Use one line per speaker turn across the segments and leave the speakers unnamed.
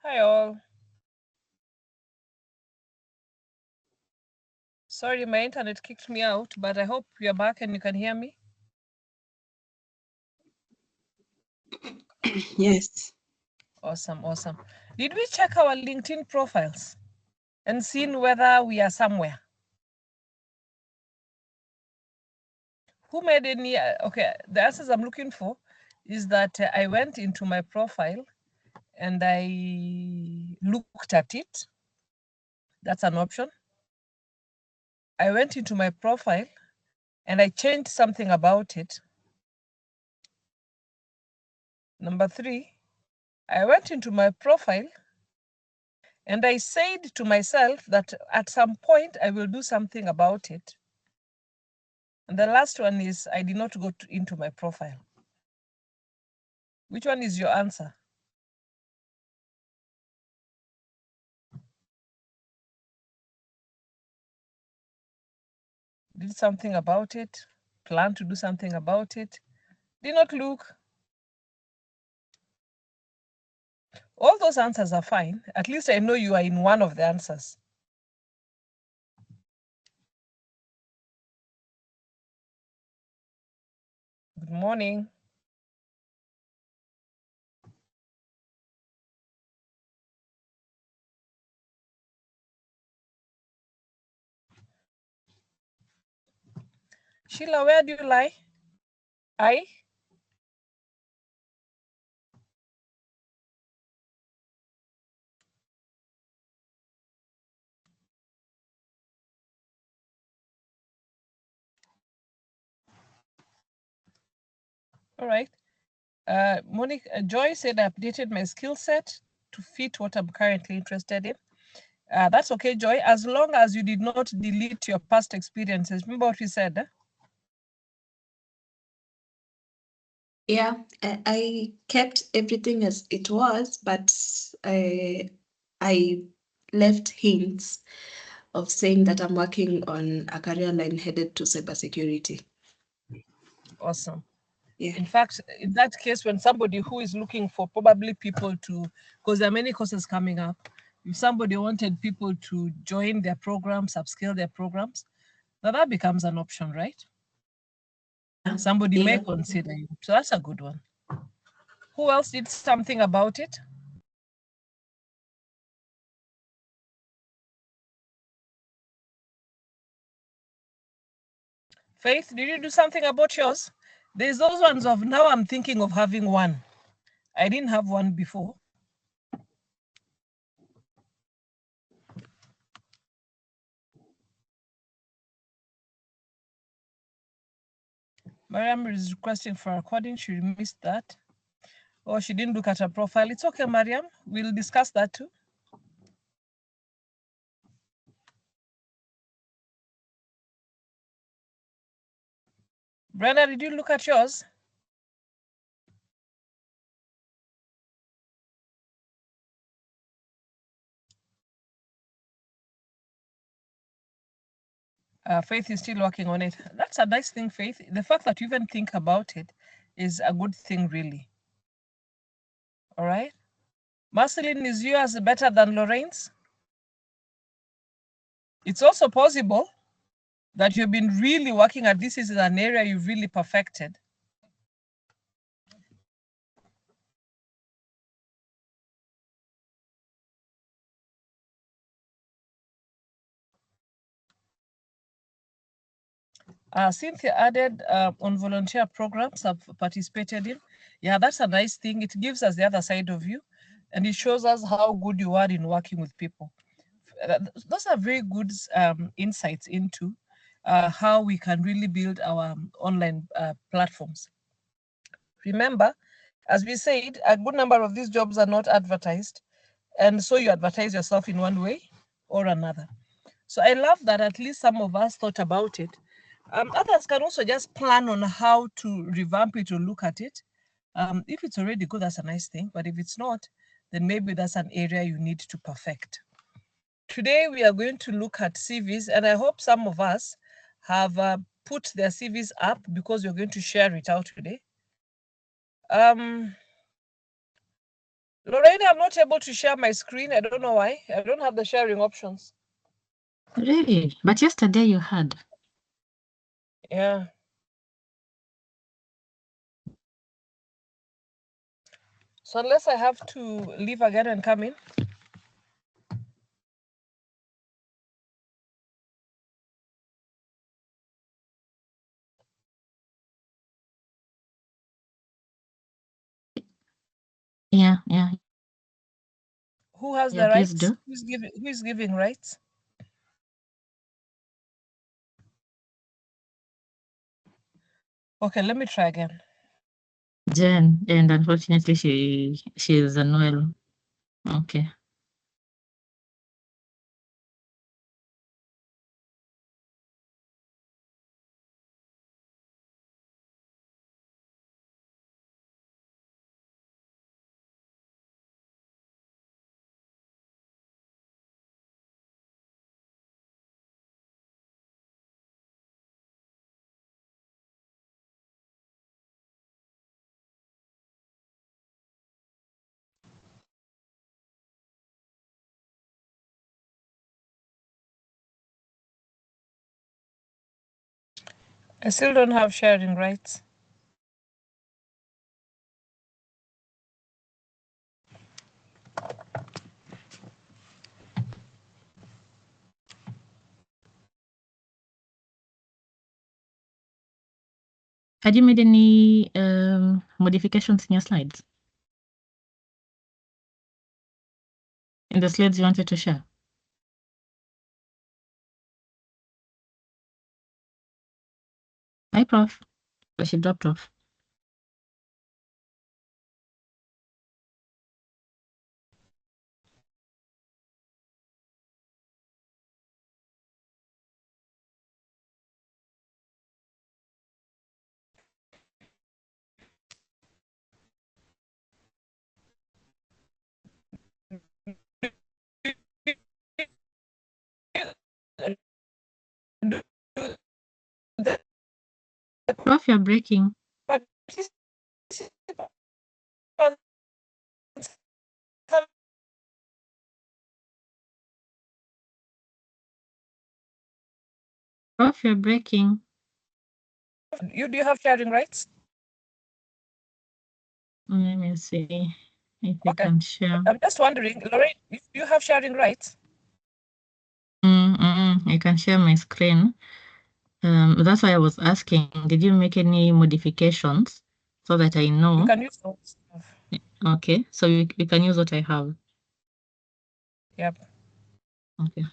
Hi all. Sorry, my internet kicked me out, but I hope you're back and you can hear me.
Yes.
Awesome, awesome. Did we check our LinkedIn profiles and seen whether we are somewhere? Who made any, okay, the answers I'm looking for is that I went into my profile and I looked at it. That's an option. I went into my profile and I changed something about it. Number 3, I went into my profile and I said to myself that at some point I will do something about it. And the last one is I did not go into my profile. Which one is your answer? Did something about it, plan to do something about it, did not look. All those answers are fine. At least I know you are in one of the answers. Good morning. Sheila, where do you lie? I? All right. Joy said I updated my skill set to fit what I'm currently interested in. That's okay, Joy, as long as you did not delete your past experiences. Remember what we said?
Yeah, I kept everything as it was, but I left hints of saying that I'm working on a career line headed to cybersecurity.
Awesome.
Yeah.
In fact, in that case, when somebody who is looking for probably people to, because there are many courses coming up, if somebody wanted people to join their programs, upscale their programs, now that becomes an option, right?
Yeah.
Somebody may consider you. So that's a good one. Who else did something about it? Faith, did you do something about yours? There's those ones of now I'm thinking of having one. I didn't have one before. Mariam is requesting for a recording. She missed that. Or she didn't look at her profile. It's okay, Mariam. We'll discuss that too. Brenda, did you look at yours? Faith is still working on it. That's a nice thing, Faith. The fact that you even think about it is a good thing, really. All right. Marceline, is yours better than Lorraine's? It's also possible that you've been really working at this is an area you've really perfected. Cynthia added on volunteer programs I've participated in. Yeah, that's a nice thing. It gives us the other side of you and it shows us how good you are in working with people. Those are very good insights into how we can really build our online platforms. Remember, as we said, a good number of these jobs are not advertised. And so you advertise yourself in one way or another. So I love that at least some of us thought about it. Others can also just plan on how to revamp it or look at it. If it's already good, that's a nice thing. But if it's not, then maybe that's an area you need to perfect. Today, we are going to look at CVs, and I hope some of us have put their CVs up because we're going to share it out today. Lorraine, I'm not able to share my screen. I don't know why. I don't have the sharing options.
Really? But yesterday you had.
Yeah. So unless I have to leave again and come in.
Yeah.
Who has
Yeah,
the
please
rights?
do.
Who is giving rights? Okay, let me try again.
Jen, and unfortunately she is unwell. Okay.
I still don't have sharing rights.
Had you made any modifications in your slides? In the slides you wanted to share? Hi, Prof. But she dropped off. Prof, you're breaking. Prof, you're breaking.
Do you have sharing rights?
Let me see if I
Okay.
can share.
I'm just wondering, Lorraine, if you have sharing rights?
I can share my screen. That's why I was asking, did you make any modifications so that I know?
You can use those.
Okay, so you can use what I have.
Yep.
Okay.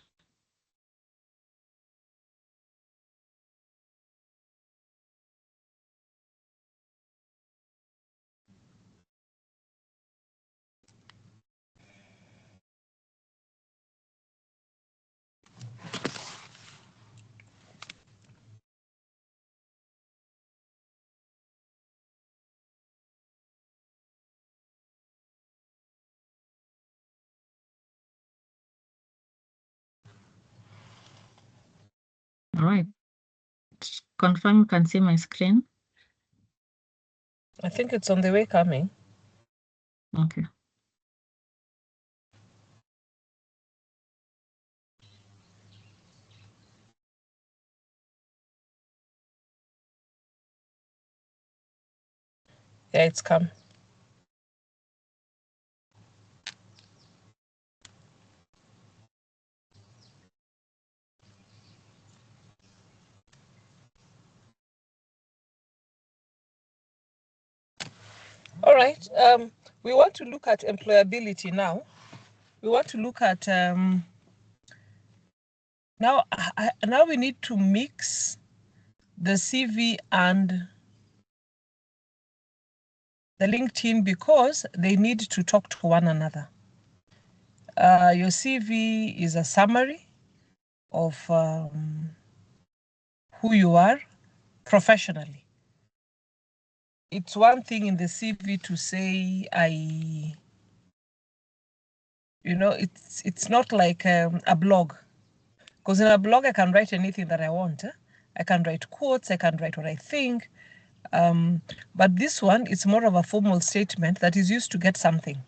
All right. Confirm you can see my screen.
I think it's on the way coming.
Okay.
Yeah, it's come. All right. We want to look at employability now. We want to look at now we need to mix the CV and the LinkedIn because they need to talk to one another. Your CV is a summary of who you are professionally. It's one thing in the CV to say it's not like a blog, because in a blog I can write anything that I want. I can write quotes, I can write what I think, but this one, it's more of a formal statement that is used to get something.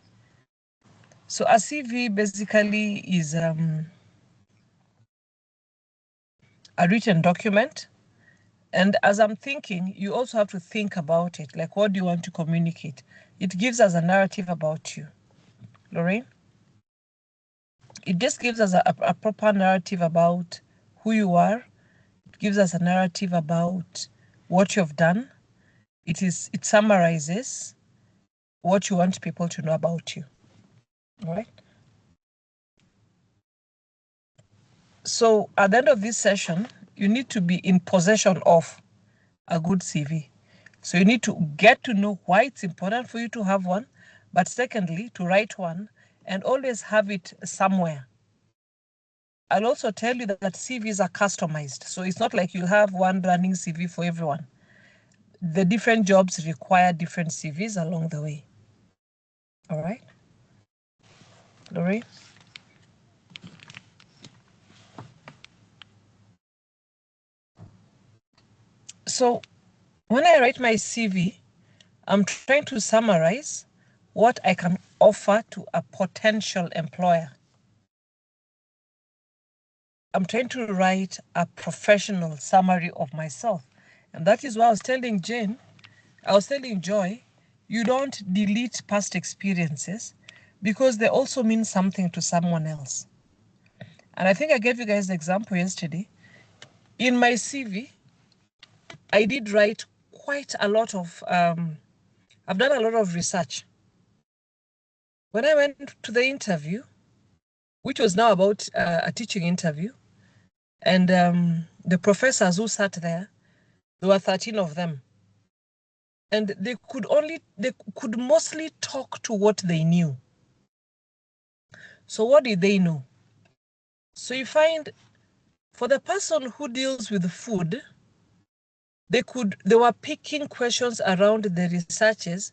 So a CV basically is a written document. And as I'm thinking, you also have to think about it. Like, what do you want to communicate? It gives us a narrative about you. Lorraine? It just gives us a proper narrative about who you are. It gives us a narrative about what you've done. It summarizes what you want people to know about you. All right? So at the end of this session, you need to be in possession of a good CV. So you need to get to know why it's important for you to have one, but secondly, to write one and always have it somewhere. I'll also tell you that CVs are customized. So it's not like you'll have one running CV for everyone. The different jobs require different CVs along the way. All right? Lorraine? So when I write my CV, I'm trying to summarize what I can offer to a potential employer. I'm trying to write a professional summary of myself. And that is why I was telling Joy, you don't delete past experiences because they also mean something to someone else. And I think I gave you guys the example yesterday. In my CV, I did write quite a lot of, I've done a lot of research. When I went to the interview, which was now about a teaching interview, and the professors who sat there, there were 13 of them. And they could mostly talk to what they knew. So what did they know? So you find for the person who deals with food, they were picking questions around the researches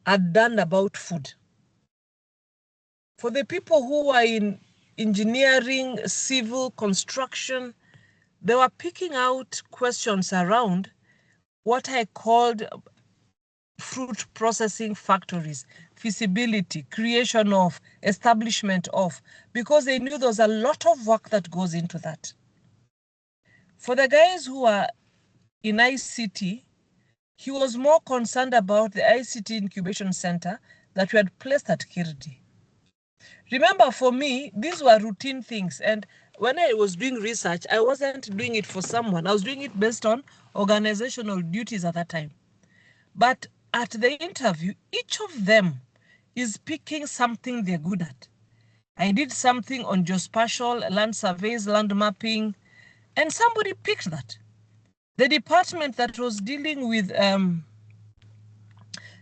had done about food. For the people who are in engineering, civil, construction, they were picking out questions around what I called fruit processing factories, feasibility, creation of, establishment of, because they knew there was a lot of work that goes into that. For the guys who are in ICT, he was more concerned about the ICT incubation center that we had placed at Kirdi. Remember, for me, these were routine things. And when I was doing research, I wasn't doing it for someone. I was doing it based on organizational duties at that time. But at the interview, each of them is picking something they're good at. I did something on geospatial, land surveys, land mapping, and somebody picked that. The department that was dealing with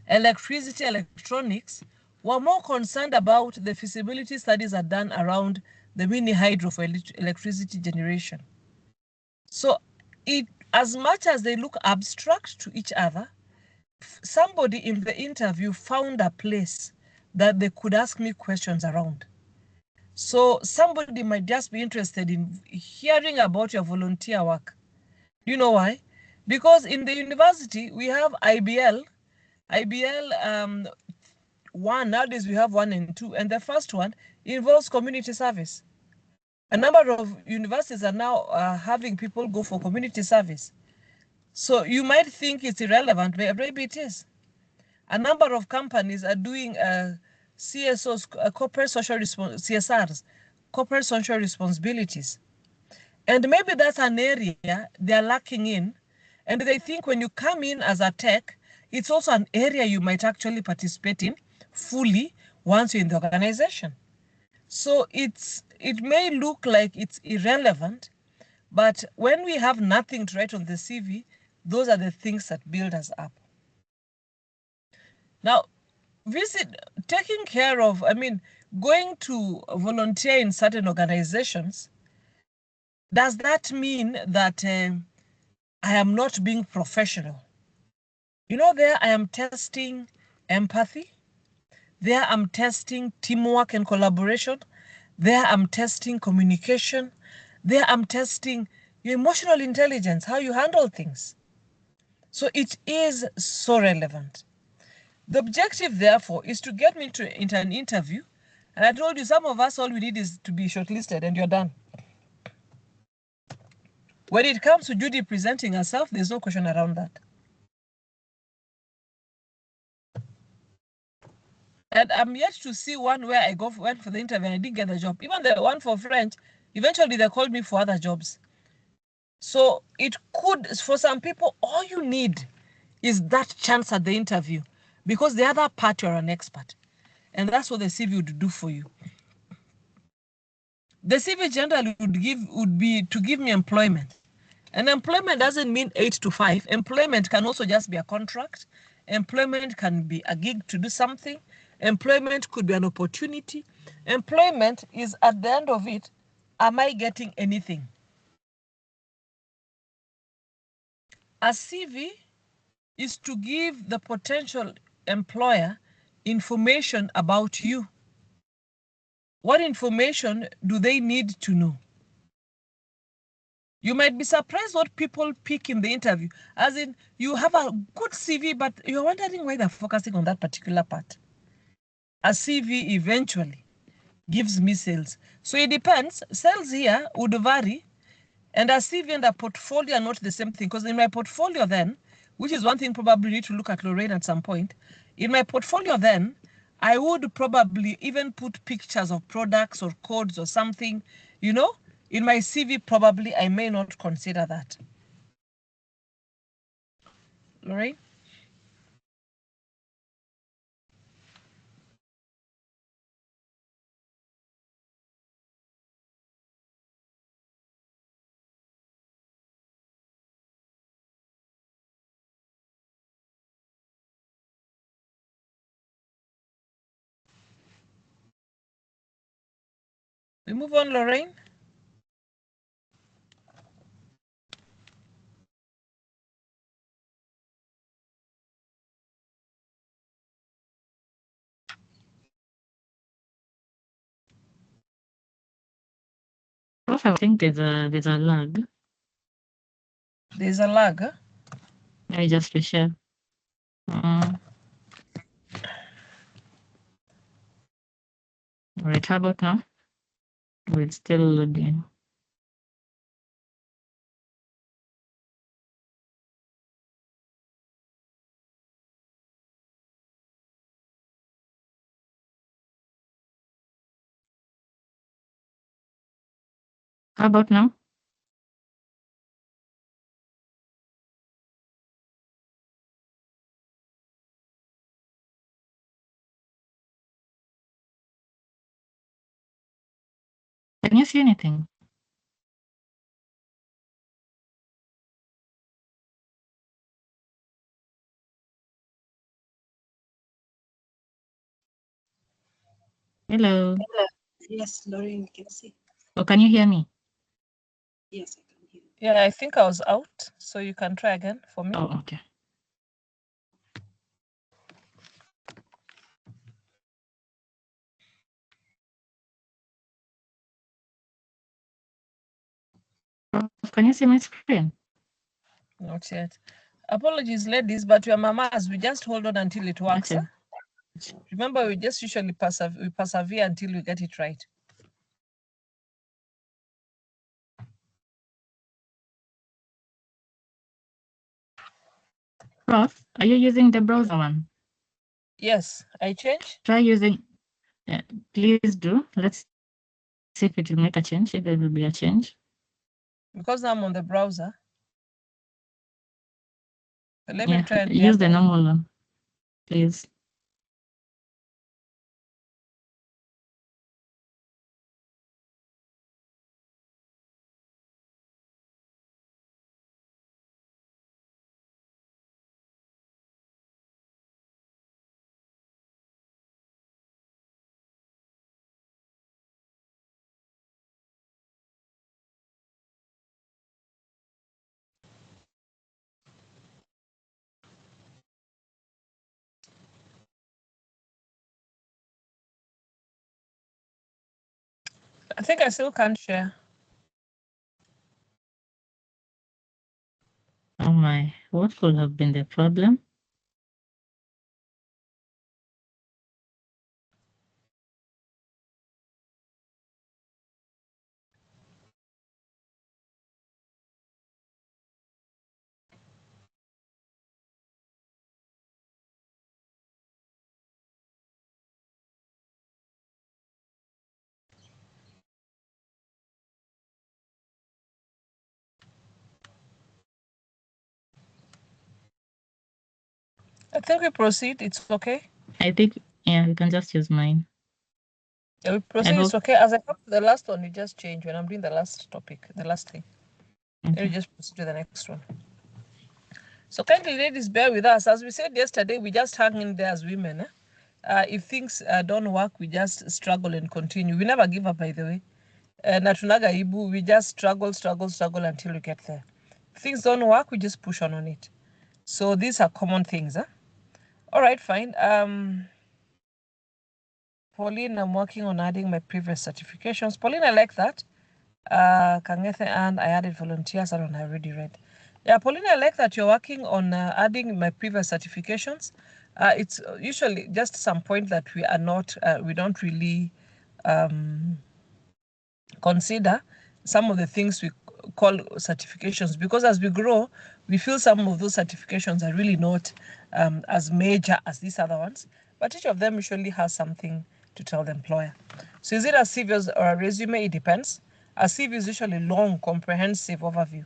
electricity, electronics, were more concerned about the feasibility studies are done around the mini hydro for electricity generation. So as much as they look abstract to each other, somebody in the interview found a place that they could ask me questions around. So somebody might just be interested in hearing about your volunteer work. Do you know why? Because in the university, we have IBL 1, nowadays we have 1 and 2, and the first one involves community service. A number of universities are now having people go for community service. So you might think it's irrelevant, but maybe it is. A number of companies are doing CSOs, corporate social CSRs, corporate social responsibilities. And maybe that's an area they're lacking in. And they think when you come in as a tech, it's also an area you might actually participate in fully once you're in the organization. So it may look like it's irrelevant, but when we have nothing to write on the CV, those are the things that build us up. Now, taking care of, going to volunteer in certain organizations, does that mean that I am not being professional? You know, there I am testing empathy. There I'm testing teamwork and collaboration. There I'm testing communication. There I'm testing your emotional intelligence, how you handle things. So it is so relevant. The objective, therefore, is to get me into an interview And I told you, some of us, all we need is to be shortlisted and you're done. When it comes to Judy presenting herself, there's no question around that. And I'm yet to see one where I went for the interview and I didn't get the job. Even the one for French, eventually they called me for other jobs. So it could, for some people, all you need is that chance at the interview, because the other part you're an expert. And that's what the CV would do for you. The CV generally would be to give me employment. And employment doesn't mean 8 to 5. Employment can also just be a contract. Employment can be a gig to do something. Employment could be an opportunity. Employment is, at the end of it, am I getting anything? A CV is to give the potential employer information about you. What information do they need to know? You might be surprised what people pick in the interview. As in, you have a good CV, but you're wondering why they're focusing on that particular part. A CV eventually gives me sales. So it depends. Sales here would vary. And a CV and a portfolio are not the same thing. Because in my portfolio then, which is one thing probably need to look at Lorraine at some point, in my portfolio then, I would probably even put pictures of products or codes or something, you know. In my CV, probably I may not consider that. Lorraine? We move on, Lorraine.
I think there's a lag.
There's a lag. Huh?
I just reshare. All right, how about now? We're still loading. How about now? Can you see anything? Hello.
Yes, Lorraine, can see.
Oh, can you hear me?
Yes, I can hear.
Yeah, I think I was out, so you can try again for me.
Oh, okay. Can you see my screen?
Not yet. Apologies, ladies, but your mamas, we just hold on until it works.
Okay.
Huh? Remember, we just usually persevere until we get it right.
Prof, are you using the browser one?
Yes, I changed.
Try using, please do. Let's see if it will make a change, if there will be a change.
Because I'm on the browser. Let me try and
use the normal one, please.
I think I still can't share.
Oh my, what could have been the problem?
I think we proceed. It's okay.
I think, yeah, you can just use mine.
Yeah, we
I
proceed. It's
hope.
okay. As I come to the last one, you just change when I'm doing the last topic, the last thing. Then you
Okay.
just proceed to the next one. So kindly, ladies, bear with us. As we said yesterday, we just hang in there as women. If things don't work, we just struggle and continue. We never give up, by the way. Natunaga Ibu, we just struggle until we get there. If things don't work, we just push on it. So these are common things. All right, fine. Pauline, I'm working on adding my previous certifications. Pauline, I like that. Kangethe, and I added volunteers. I don't have already read. Yeah, Pauline, I like that you're working on adding my previous certifications. It's usually just some point that we are not, we don't really consider some of the things we call certifications, because as we grow, we feel some of those certifications are really not as major as these other ones, but each of them usually has something to tell the employer. So is it a CV or a resume? It depends. A CV is usually long, comprehensive overview.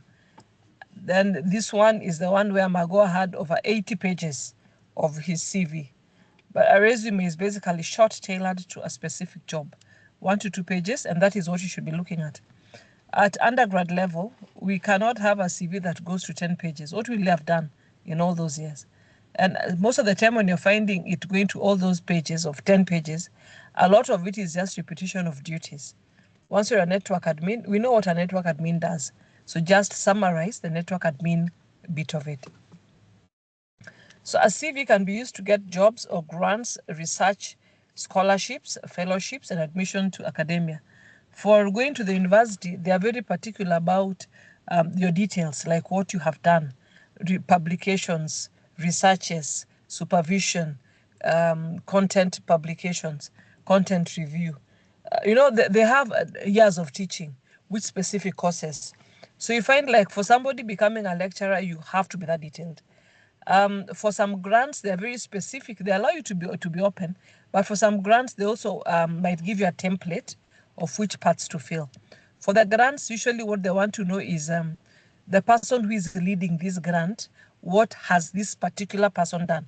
Then this one is the one where Magoa had over 80 pages of his CV. But a resume is basically short, tailored to a specific job, 1 to 2 pages, and that is what you should be looking at. At undergrad level, we cannot have a CV that goes to 10 pages. What will you have done in all those years? And most of the time when you're finding it going to all those pages of 10 pages, a lot of it is just repetition of duties. Once you're a network admin, we know what a network admin does. So just summarize the network admin bit of it. So a CV can be used to get jobs or grants, research, scholarships, fellowships, and admission to academia. For going to the university, they are very particular about your details, like what you have done, publications, researches, supervision, content publications, content review. They have years of teaching with specific courses. So you find like for somebody becoming a lecturer, you have to be that detailed. For some grants, they're very specific. They allow you to be open, but for some grants, they also might give you a template of which parts to fill. For the grants, usually what they want to know is the person who is leading this grant, what has this particular person done?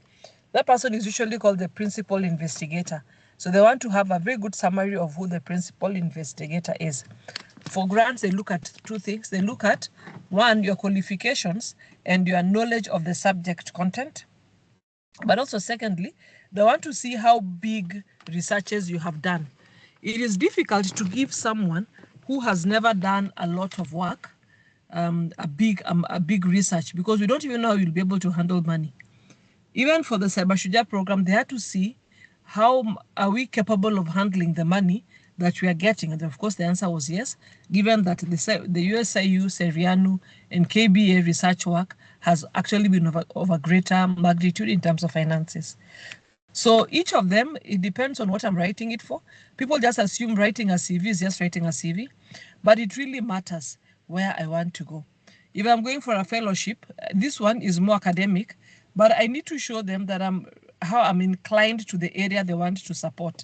That person is usually called the principal investigator. So they want to have a very good summary of who the principal investigator is. For grants, they look at two things. They look at, one, your qualifications and your knowledge of the subject content. But also, secondly, they want to see how big researches you have done. It is difficult to give someone who has never done a lot of work a big research, because we don't even know how you'll be able to handle money. Even for the Shujaa program, they had to see how are we capable of handling the money that we are getting. And of course, the answer was yes, given that the USIU, Serianu, and KBA research work has actually been of a greater magnitude in terms of finances. So each of them, it depends on what I'm writing it for. People just assume writing a CV is just writing a CV, but it really matters where I want to go. If I'm going for a fellowship, this one is more academic, but I need to show them that how I'm inclined to the area they want to support.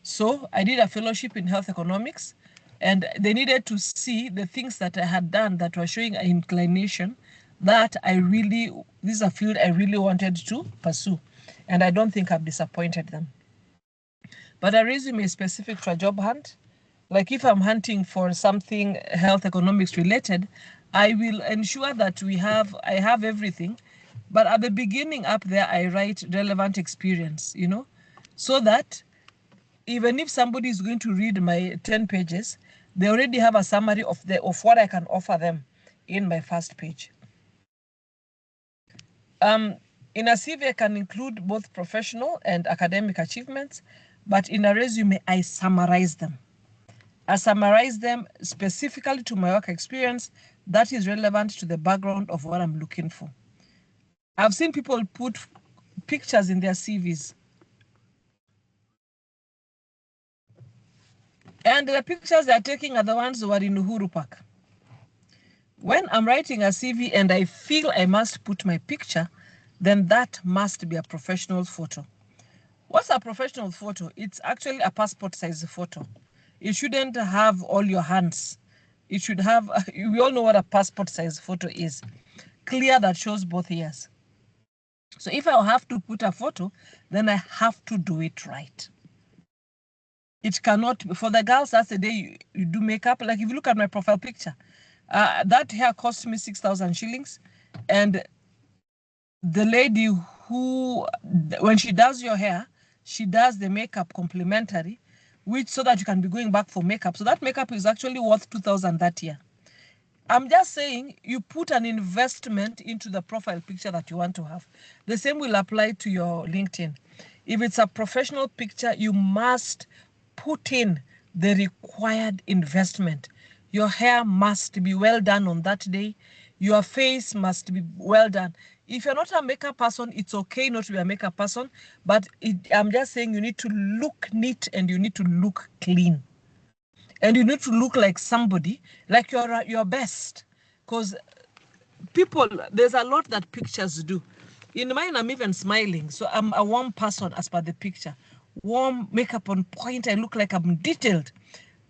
So I did a fellowship in health economics, and they needed to see the things that I had done that were showing an inclination that this is a field I really wanted to pursue. And I don't think I've disappointed them. But a resume is specific to a job hunt. Like if I'm hunting for something health economics related, I will ensure that I have everything. But at the beginning up there, I write relevant experience, so that even if somebody is going to read my 10 pages, they already have a summary of what I can offer them in my first page. In a CV, I can include both professional and academic achievements, but in a resume, I summarize them. I summarize them specifically to my work experience that is relevant to the background of what I'm looking for. I've seen people put pictures in their CVs. And the pictures they're taking are the ones who are in Uhuru Park. When I'm writing a CV and I feel I must put my picture, then that must be a professional photo. What's a professional photo? It's actually a passport size photo. It shouldn't have all your hands. It should have, we all know what a passport size photo is. Clear, that shows both ears. So if I have to put a photo, then I have to do it right. It cannot, for the girls, that's the day you do makeup. Like if you look at my profile picture, that hair cost me 6,000 shillings. And the lady who, when she does your hair, she does the makeup complimentary, which so that you can be going back for makeup. So that makeup is actually worth 2,000 that year. I'm just saying you put an investment into the profile picture that you want to have. The same will apply to your LinkedIn. If it's a professional picture, you must put in the required investment. Your hair must be well done on that day. Your face must be well done. If you're not a makeup person, it's okay not to be a makeup person, but I'm just saying you need to look neat and you need to look clean. And you need to look like somebody, like you're your best. Because people, there's a lot that pictures do. In mine, I'm even smiling. So I'm a warm person as per the picture. Warm, makeup on point. I look like I'm detailed.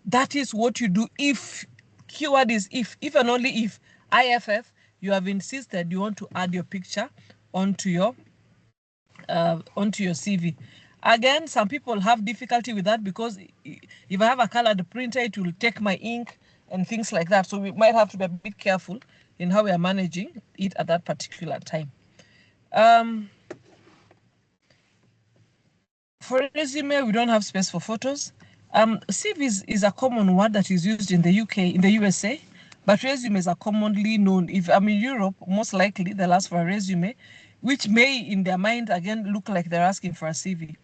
That is what you do if, keyword is if and only if, IFF, you have insisted you want to add your picture onto your CV. Again, some people have difficulty with that because if I have a colored printer, it will take my ink and things like that. So we might have to be a bit careful in how we are managing it at that particular time. For resume, we don't have space for photos. CV is a common word that is used in the UK, in the USA, but resumes are commonly known. If I'm in Europe, most likely they'll ask for a resume, which may in their mind again look like they're asking for a CV.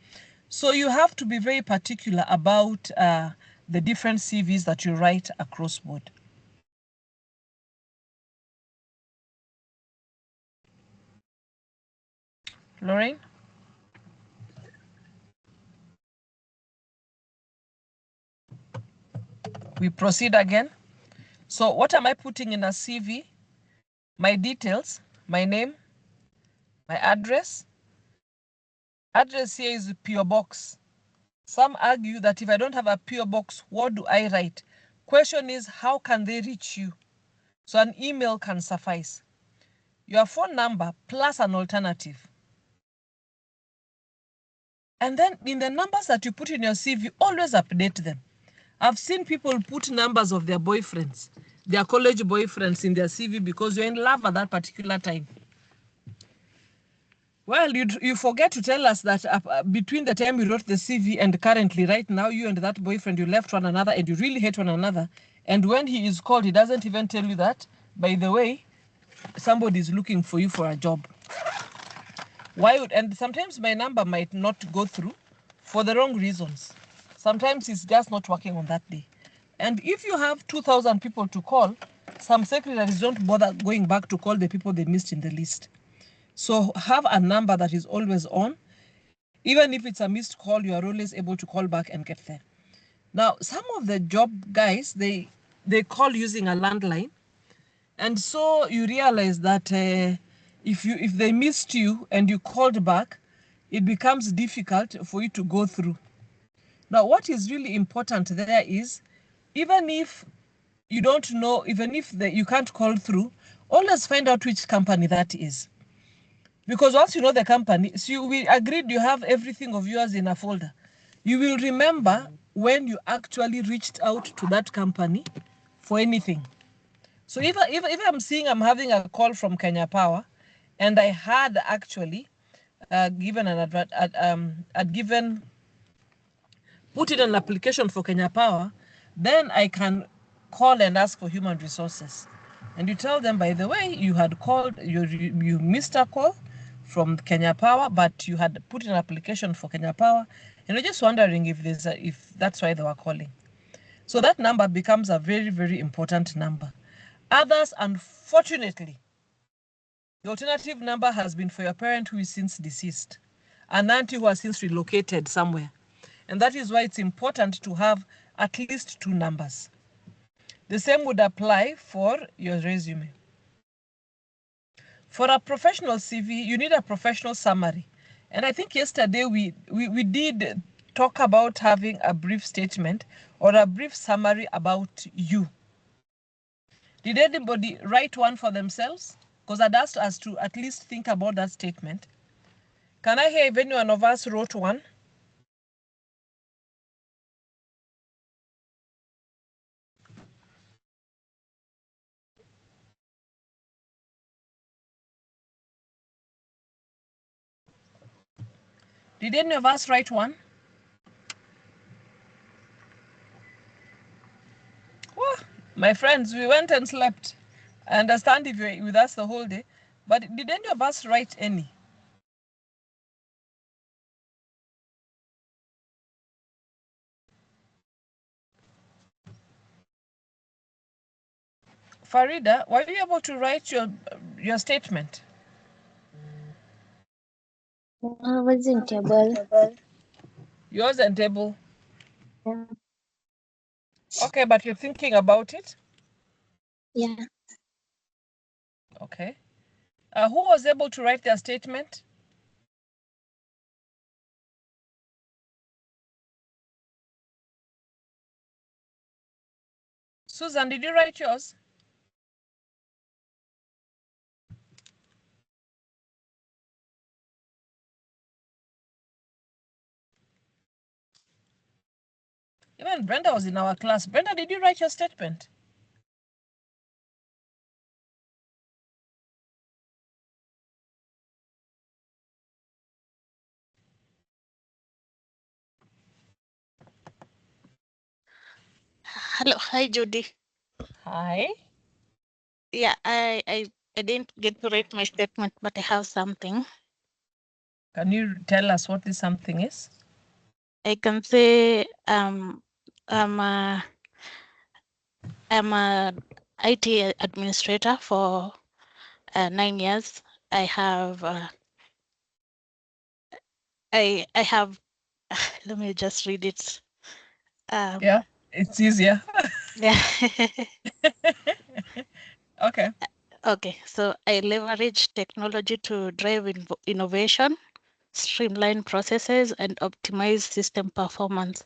So you have to be very particular about the different CVs that you write across board. Lorraine? We proceed again. So what am I putting in a CV? My details, my name, my address. Address here is PO box. Some argue that if I don't have a PO box, what do I write? Question is, how can they reach you? So an email can suffice. Your phone number plus an alternative. And then in the numbers that you put in your CV, always update them. I've seen people put numbers of their boyfriends, their college boyfriends in their CV because you're in love at that particular time. Well, you forget to tell us that between the time you wrote the CV and currently, right now, you and that boyfriend, you left one another and you really hate one another. And when he is called, he doesn't even tell you that, by the way, somebody is looking for you for a job. And sometimes my number might not go through for the wrong reasons. Sometimes it's just not working on that day. And if you have 2,000 people to call, some secretaries don't bother going back to call the people they missed in the list. So have a number that is always on. Even if it's a missed call, you are always able to call back and get there. Now, some of the job guys, they call using a landline. And so you realize that if they missed you and you called back, it becomes difficult for you to go through. Now, what is really important there is, even if you don't know, even if you can't call through, always find out which company that is. Because once you know the company, so we agreed you have everything of yours in a folder. You will remember when you actually reached out to that company for anything. So if I'm seeing I'm having a call from Kenya Power, and I had actually given put in an application for Kenya Power, then I can call and ask for human resources. And you tell them, by the way, you had called, you missed a call from Kenya Power, but you had put in an application for Kenya Power, and you're just wondering if that's why they were calling. So that number becomes a very, very important number. Others, unfortunately, the alternative number has been for your parent who is since deceased, an auntie who has since relocated somewhere. And that is why it's important to have at least 2 numbers. The same would apply for your resume. For a professional CV, you need a professional summary. And I think yesterday we did talk about having a brief statement or a brief summary about you. Did anybody write one for themselves? Because I'd asked us to at least think about that statement. Can I hear if anyone of us wrote one? Did any of us write one? Oh, my friends, we went and slept. I understand if you're with us the whole day, but did any of us write any? Farida, were you able to write your statement?
I wasn't able.
You wasn't able.
Yeah.
Okay, but you're thinking about it?
Yeah.
Okay. Who was able to write their statement? Susan, did you write yours? Even Brenda was in our class. Brenda, did you write your statement?
Hello, hi Judy.
Hi.
Yeah, I didn't get to write my statement, but I have something.
Can you tell us what this something is?
I can say I'm a IT administrator for 9 years. I have I have let me just read it.
Yeah, it's easier.
Yeah.
Okay.
Okay, so I leverage technology to drive innovation, streamline processes, and optimize system performance.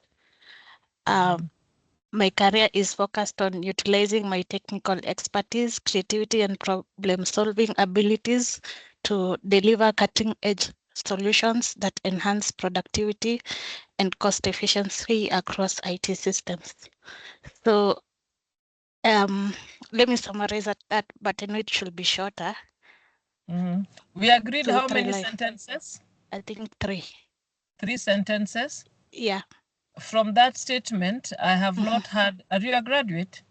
My career is focused on utilizing my technical expertise, creativity, and problem-solving abilities to deliver cutting-edge solutions that enhance productivity and cost efficiency across IT systems. So let me summarize that, but I know it should be shorter.
We agreed
So
how
3
many
lines.
sentences?
I think 3.
3 sentences.
Yeah.
From that statement, I have not had. Are you a graduate?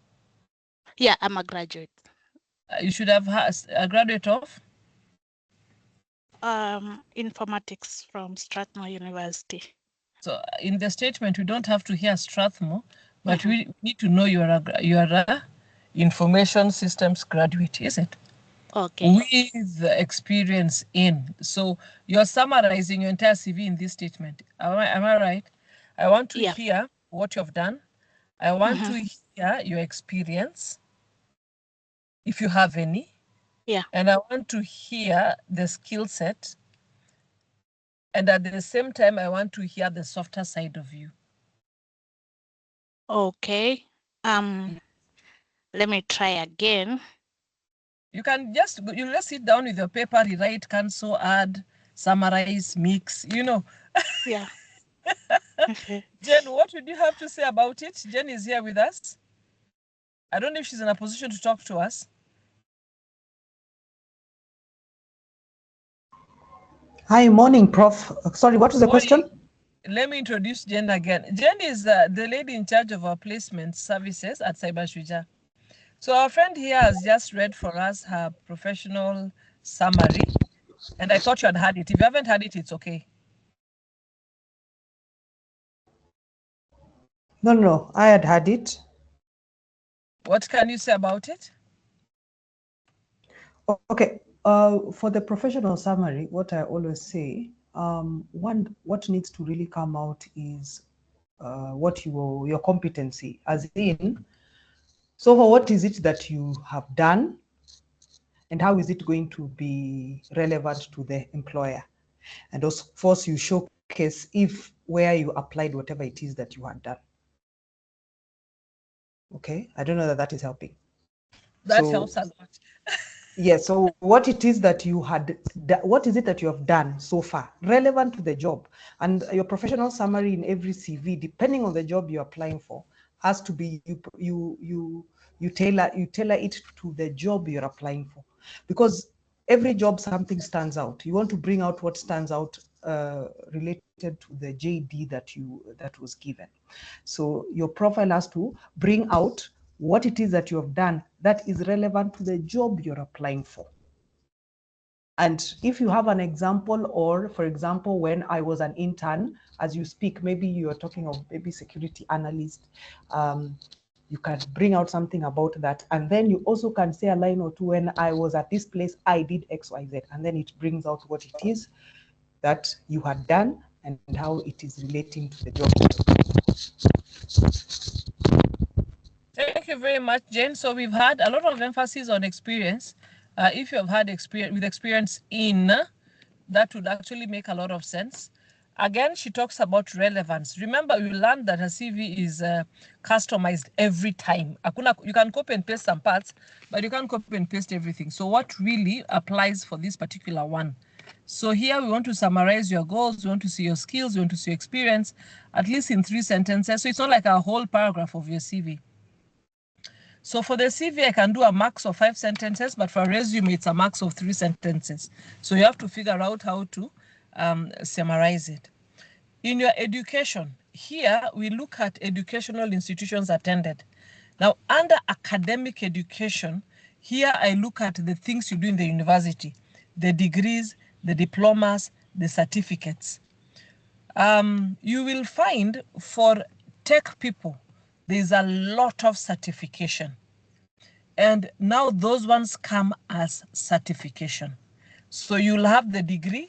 Yeah, I'm a graduate.
You should have a graduate of.
Informatics from Strathmore University.
So in the statement, we don't have to hear Strathmore, but we need to know you are a information systems graduate, is it?
Okay.
With experience in. So you're summarizing your entire CV in this statement. Am I right? I want to hear what you've done. I want to hear your experience, if you have any.
Yeah.
And I want to hear the skill set. And at the same time, I want to hear the softer side of you.
Okay. Let me try again.
You can just sit down with your paper, rewrite, cancel, add, summarize, mix,
Yeah.
Jen, what would you have to say about it? Jen is here with us. I don't know if she's in a position to talk to us.
Hi, morning, Prof. Sorry, what was the question?
Let me introduce Jen again. Jen is the lady in charge of our placement services at Shujaa. So our friend here has just read for us her professional summary, and I thought you had had it. If you haven't had it, it's okay.
No, I had it.
What can you say about it?
Okay, for the professional summary, what I always say, what needs to really come out is what your competency, as in, so what is it that you have done, and how is it going to be relevant to the employer? And of course, you showcase where you applied whatever it is that you had done. Okay, I don't know that is helping.
That helps a lot.
Yes. So what it is that you had, what is it that you have done so far, relevant to the job, and your professional summary in every CV, depending on the job you're applying for, has to be you tailor it to the job you're applying for, because every job something stands out. You want to bring out what stands out related to the JD that was given. So your profile has to bring out what it is that you have done that is relevant to the job you're applying for. And if you have an example, or for example, when I was an intern, as you speak, maybe you are talking of maybe security analyst, you can bring out something about that. And then you also can say a line or two, when I was at this place, I did X, Y, Z. And then it brings out what it is that you had done and how it is relating to the job.
Thank you very much, Jane. So we've had a lot of emphasis on experience. If you have had experience in, that would actually make a lot of sense. Again, she talks about relevance. Remember, we learned that a CV is customized every time. You can copy and paste some parts, but you can't copy and paste everything. So what really applies for this particular one? So here we want to summarize your goals, we want to see your skills, we want to see your experience, at least in 3 sentences. So it's not like a whole paragraph of your CV. So for the CV, I can do a max of 5 sentences, but for a resume, it's a max of 3 sentences. So you have to figure out how to summarize it. In your education, here we look at educational institutions attended. Now, under academic education, here I look at the things you do in the university, the degrees, the diplomas, the certificates. You will find for tech people, there's a lot of certification. And now those ones come as certification. So you'll have the degree,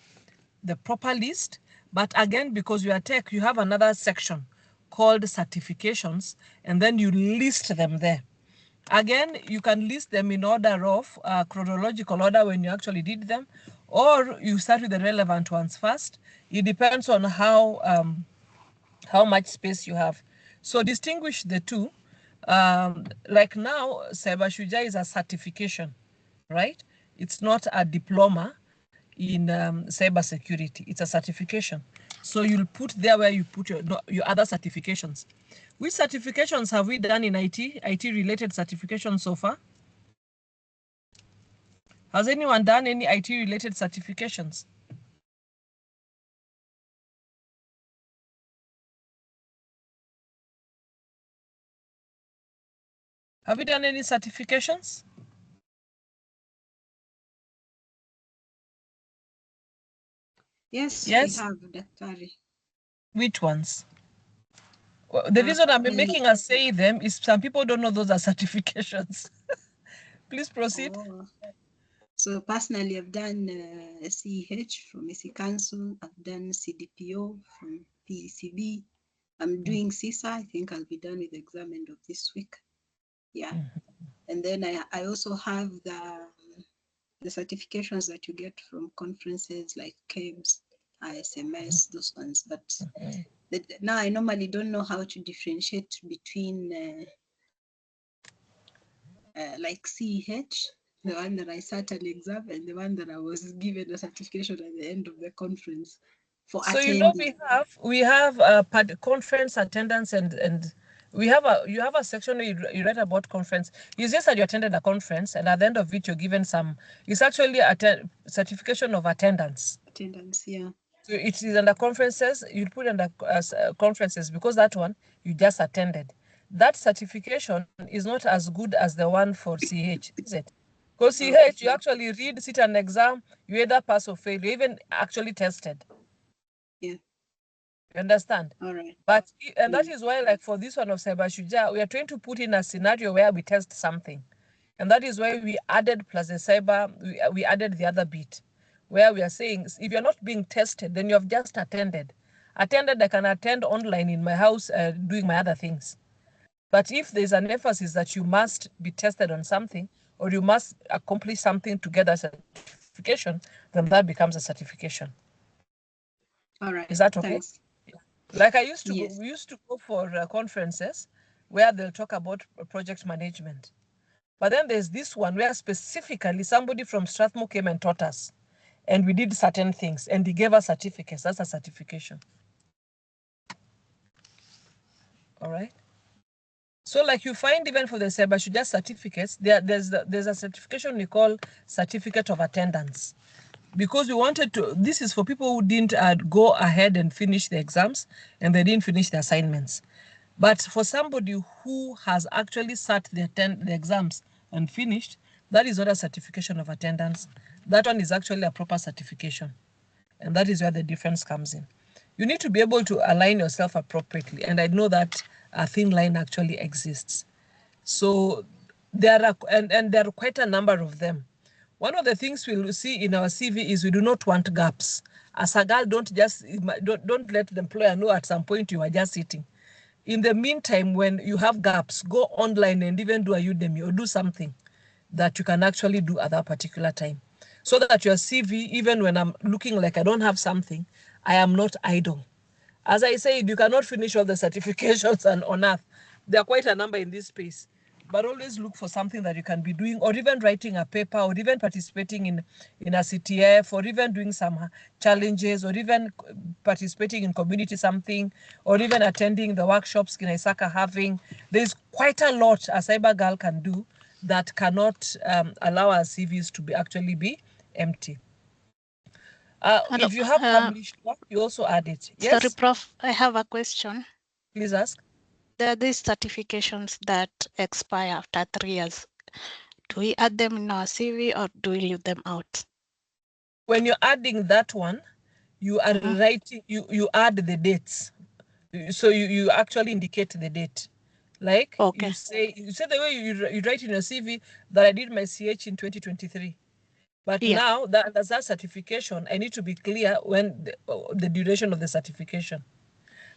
the proper list, but again, because you are tech, you have another section called certifications, and then you list them there. Again, you can list them in order of chronological order when you actually did them, or you start with the relevant ones first. It depends on how much space you have. So distinguish the two. Like now, Shujaa is a certification, right? It's not a diploma in cybersecurity. It's a certification. So you'll put there where you put your other certifications. Which certifications have we done in IT? IT-related certifications so far? Has anyone done any IT-related certifications? Have you done any certifications?
Yes,
Yes.
we have, Daktari.
Which ones? Well, the reason I'm making us say them is some people don't know those are certifications. Please proceed.
Oh. So personally, I've done CEH from EC Council. I've done CDPO from PECB. I'm doing CISA. I think I'll be done with the exam end of this week. Yeah. And then I also have the certifications that you get from conferences like KEBS, ISMS, those ones. But now I normally don't know how to differentiate between like CEH, the one that I sat an exam, and the one that I was given a certification at the end of the conference for
So
attending.
you know we have conference attendance and you have a section where you write about conference. It's just that you attended a conference, and at the end of it you're given some. It's actually a certification of attendance.
Attendance, yeah.
So it is under conferences. You put under conferences because that one you just attended. That certification is not as good as the one for CH, is it? Because CH, you actually read, sit an exam, you either pass or fail, you even actually tested.
Yeah.
You understand?
All right.
But, and that is why, like for this one of Shujaa, we are trying to put in a scenario where we test something. And that is why we added plus the cyber, we added the other bit, where we are saying, if you're not being tested, then you have just attended. Attended, I can attend online in my house doing my other things. But if there's an emphasis that you must be tested on something, or you must accomplish something to get a certification, then that becomes a certification.
All right.
Is that okay?
Thanks.
Like I used to
Yes.
we used to go for conferences where they'll talk about project management. But then there's this one where specifically somebody from Strathmore came and taught us, and we did certain things, and he gave us certificates. That's a certification. All right. So like you find even for the Shujaa certificates, there's a certification we call certificate of attendance. Because we wanted to, this is for people who didn't go ahead and finish the exams and they didn't finish the assignments. But for somebody who has actually sat the exams and finished, that is not a certification of attendance. That one is actually a proper certification. And that is where the difference comes in. You need to be able to align yourself appropriately. And I know that a thin line actually exists. So there are, and there are quite a number of them. One of the things we'll see in our CV is we do not want gaps. As a girl, don't let the employer know at some point you are just sitting. In the meantime, when you have gaps, go online and even do a Udemy or do something that you can actually do at that particular time. So that your CV, even when I'm looking like I don't have something, I am not idle. As I said, you cannot finish all the certifications on earth. There are quite a number in this space. But always look for something that you can be doing, or even writing a paper, or even participating in a CTF, or even doing some challenges, or even participating in community something, or even attending the workshops Kinaisaka having. There's quite a lot a cyber girl can do that cannot allow our CVs to actually be empty. If you have published work, you also add it. Yes?
Sorry, Prof, I have a question.
Please ask.
There are these certifications that expire after 3 years. Do we add them in our CV or do we leave them out?
When you're adding that one, you are writing, you add the dates. So you actually indicate the date. Like you say the way you write in your CV that I did my CH in 2023. But now that there's that certification, I need to be clear when the duration of the certification.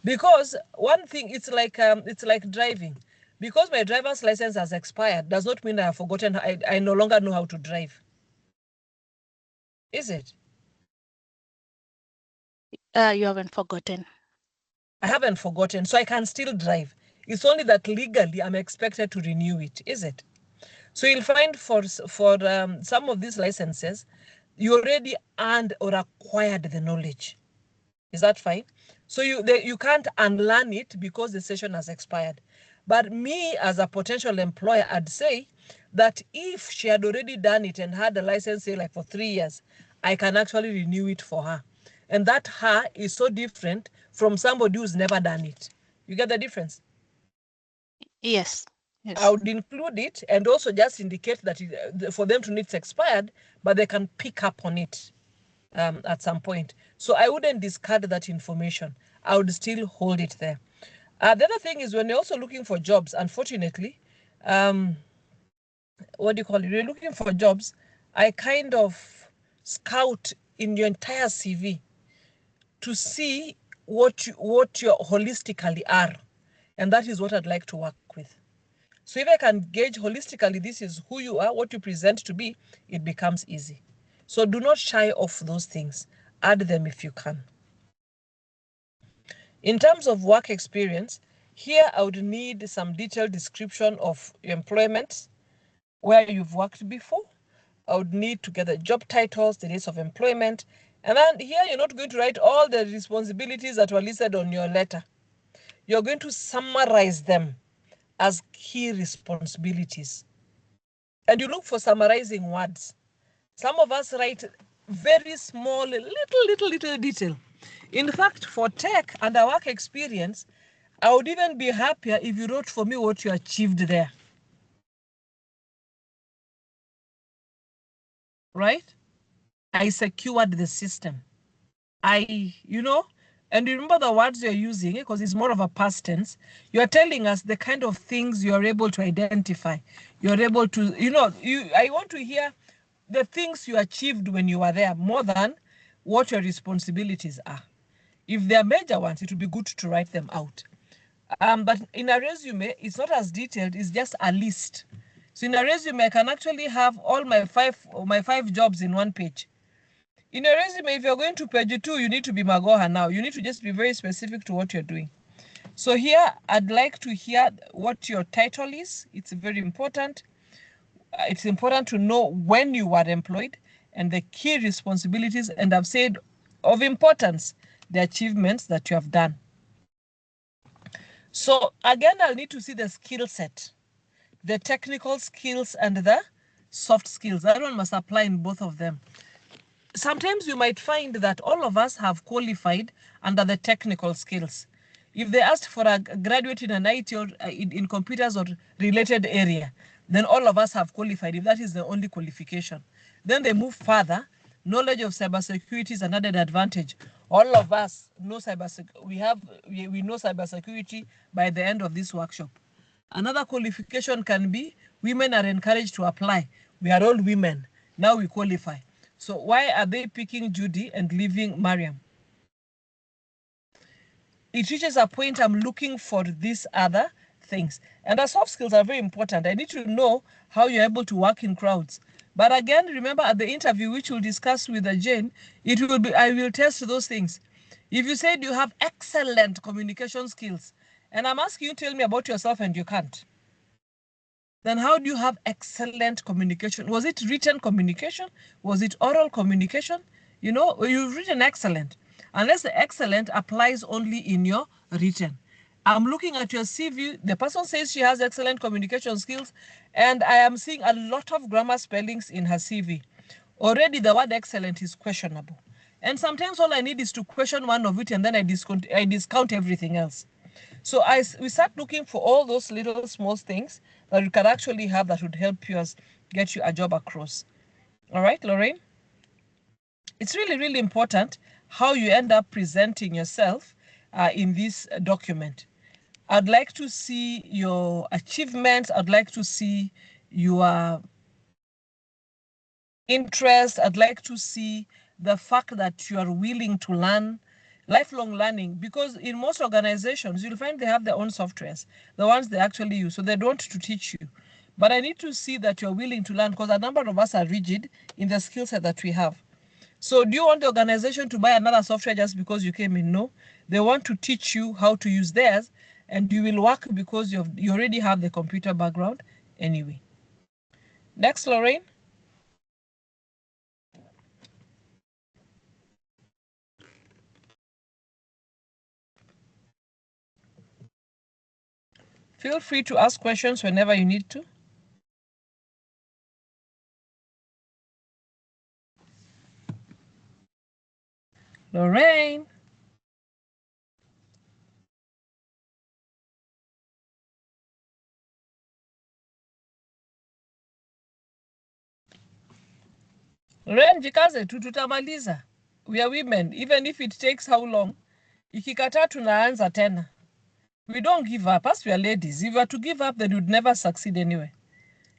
Because one thing, it's like driving. Because my driver's license has expired does not mean I have forgotten. I no longer know how to drive. Is it?
You haven't forgotten.
I haven't forgotten, so I can still drive. It's only that legally I'm expected to renew it, is it? So you'll find for some of these licenses, you already earned or acquired the knowledge. Is that fine? So you can't unlearn it because the session has expired. But me as a potential employer, I'd say that if she had already done it and had the license, say like for 3 years, I can actually renew it for her. And that her is so different from somebody who's never done it. You get the difference?
Yes.
I would include it and also just indicate that for them to know it's expired, but they can pick up on it at some point. So I wouldn't discard that information. I would still hold it there. The other thing is when you're also looking for jobs, unfortunately, what do you call it? You're looking for jobs, I kind of scout in your entire CV to see what you holistically are. And that is what I'd like to work with. So if I can gauge holistically, this is who you are, what you present to be, it becomes easy. So do not shy off those things. Add them if you can. In terms of work experience, here I would need some detailed description of employment, where you've worked before. I would need to get the job titles, the dates of employment. And then here you're not going to write all the responsibilities that were listed on your letter. You're going to summarize them as key responsibilities. And you look for summarizing words. Some of us write very small, little detail. In fact, for tech and our work experience, I would even be happier if you wrote for me what you achieved there. Right? I secured the system. And you remember the words you're using because it's more of a past tense. You're telling us the kind of things you're able to identify. You're able to, I want to hear the things you achieved when you were there more than what your responsibilities are. If they're major ones, it would be good to write them out. But in a resume, it's not as detailed, it's just a list. So in a resume, I can actually have all my five jobs in one page. In a resume, if you're going to page 2, you need to be Magoha now. You need to just be very specific to what you're doing. So here, I'd like to hear what your title is. It's very important. it's important to know when you were employed and the key responsibilities, and I've said of importance, the achievements that you have done. So again, I'll need to see the skill set, the technical skills and the soft skills. That one must apply in both of them. Sometimes you might find that all of us have qualified under the technical skills. If they asked for a graduate in an IT or in computers or related area, then all of us have qualified if that is the only qualification. Then they move further. Knowledge of cybersecurity is an added advantage. All of us know we know cybersecurity by the end of this workshop. Another qualification can be women are encouraged to apply. We are all women. Now we qualify. So why are they picking Judy and leaving Mariam? It reaches a point I'm looking for these other things. And the soft skills are very important. I need to know how you're able to work in crowds. But again, remember at the interview, which we'll discuss with Jane, I will test those things. If you said you have excellent communication skills, and I'm asking you to tell me about yourself and you can't, then how do you have excellent communication? Was it written communication? Was it oral communication? You know, you've written excellent, unless the excellent applies only in your written. I'm looking at your CV. The person says she has excellent communication skills, and I am seeing a lot of grammar spellings in her CV. Already the word excellent is questionable. And sometimes all I need is to question one of it, and then I discount everything else. So we start looking for all those little small things that you can actually have that would help you get you a job across. All right, Lorraine? It's really, really important how you end up presenting yourself in this document. I'd like to see your achievements. I'd like to see your interest. I'd like to see the fact that you are willing to learn, lifelong learning, because in most organizations, you'll find they have their own softwares, the ones they actually use, so they don't to teach you. But I need to see that you're willing to learn, because a number of us are rigid in the skill set that we have. So do you want the organization to buy another software just because you came in? No, they want to teach you how to use theirs, and you will work because you already have the computer background anyway. Next, Lorraine. Feel free to ask questions whenever you need to. Lorraine. Lorraine, jikaze tu, tutamaliza. We are women, even if it takes how long. Ikikataa tunaanza tena. We don't give up. As we are ladies, if we were to give up, then we'd never succeed anyway.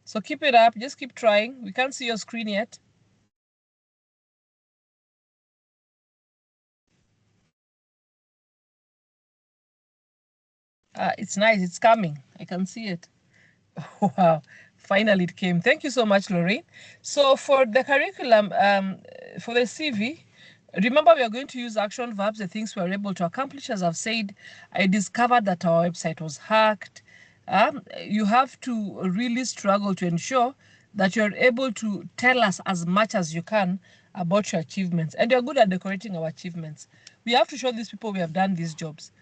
So keep it up. Just keep trying. We can't see your screen yet. It's nice. It's coming. I can see it. Wow. Finally, it came. Thank you so much, Lorraine. So for the curriculum, for the CV, remember we are going to use action verbs, the things we are able to accomplish. As I've said, I discovered that our website was hacked. You have to really struggle to ensure that you're able to tell us as much as you can about your achievements. And you're good at decorating our achievements. We have to show these people we have done these jobs.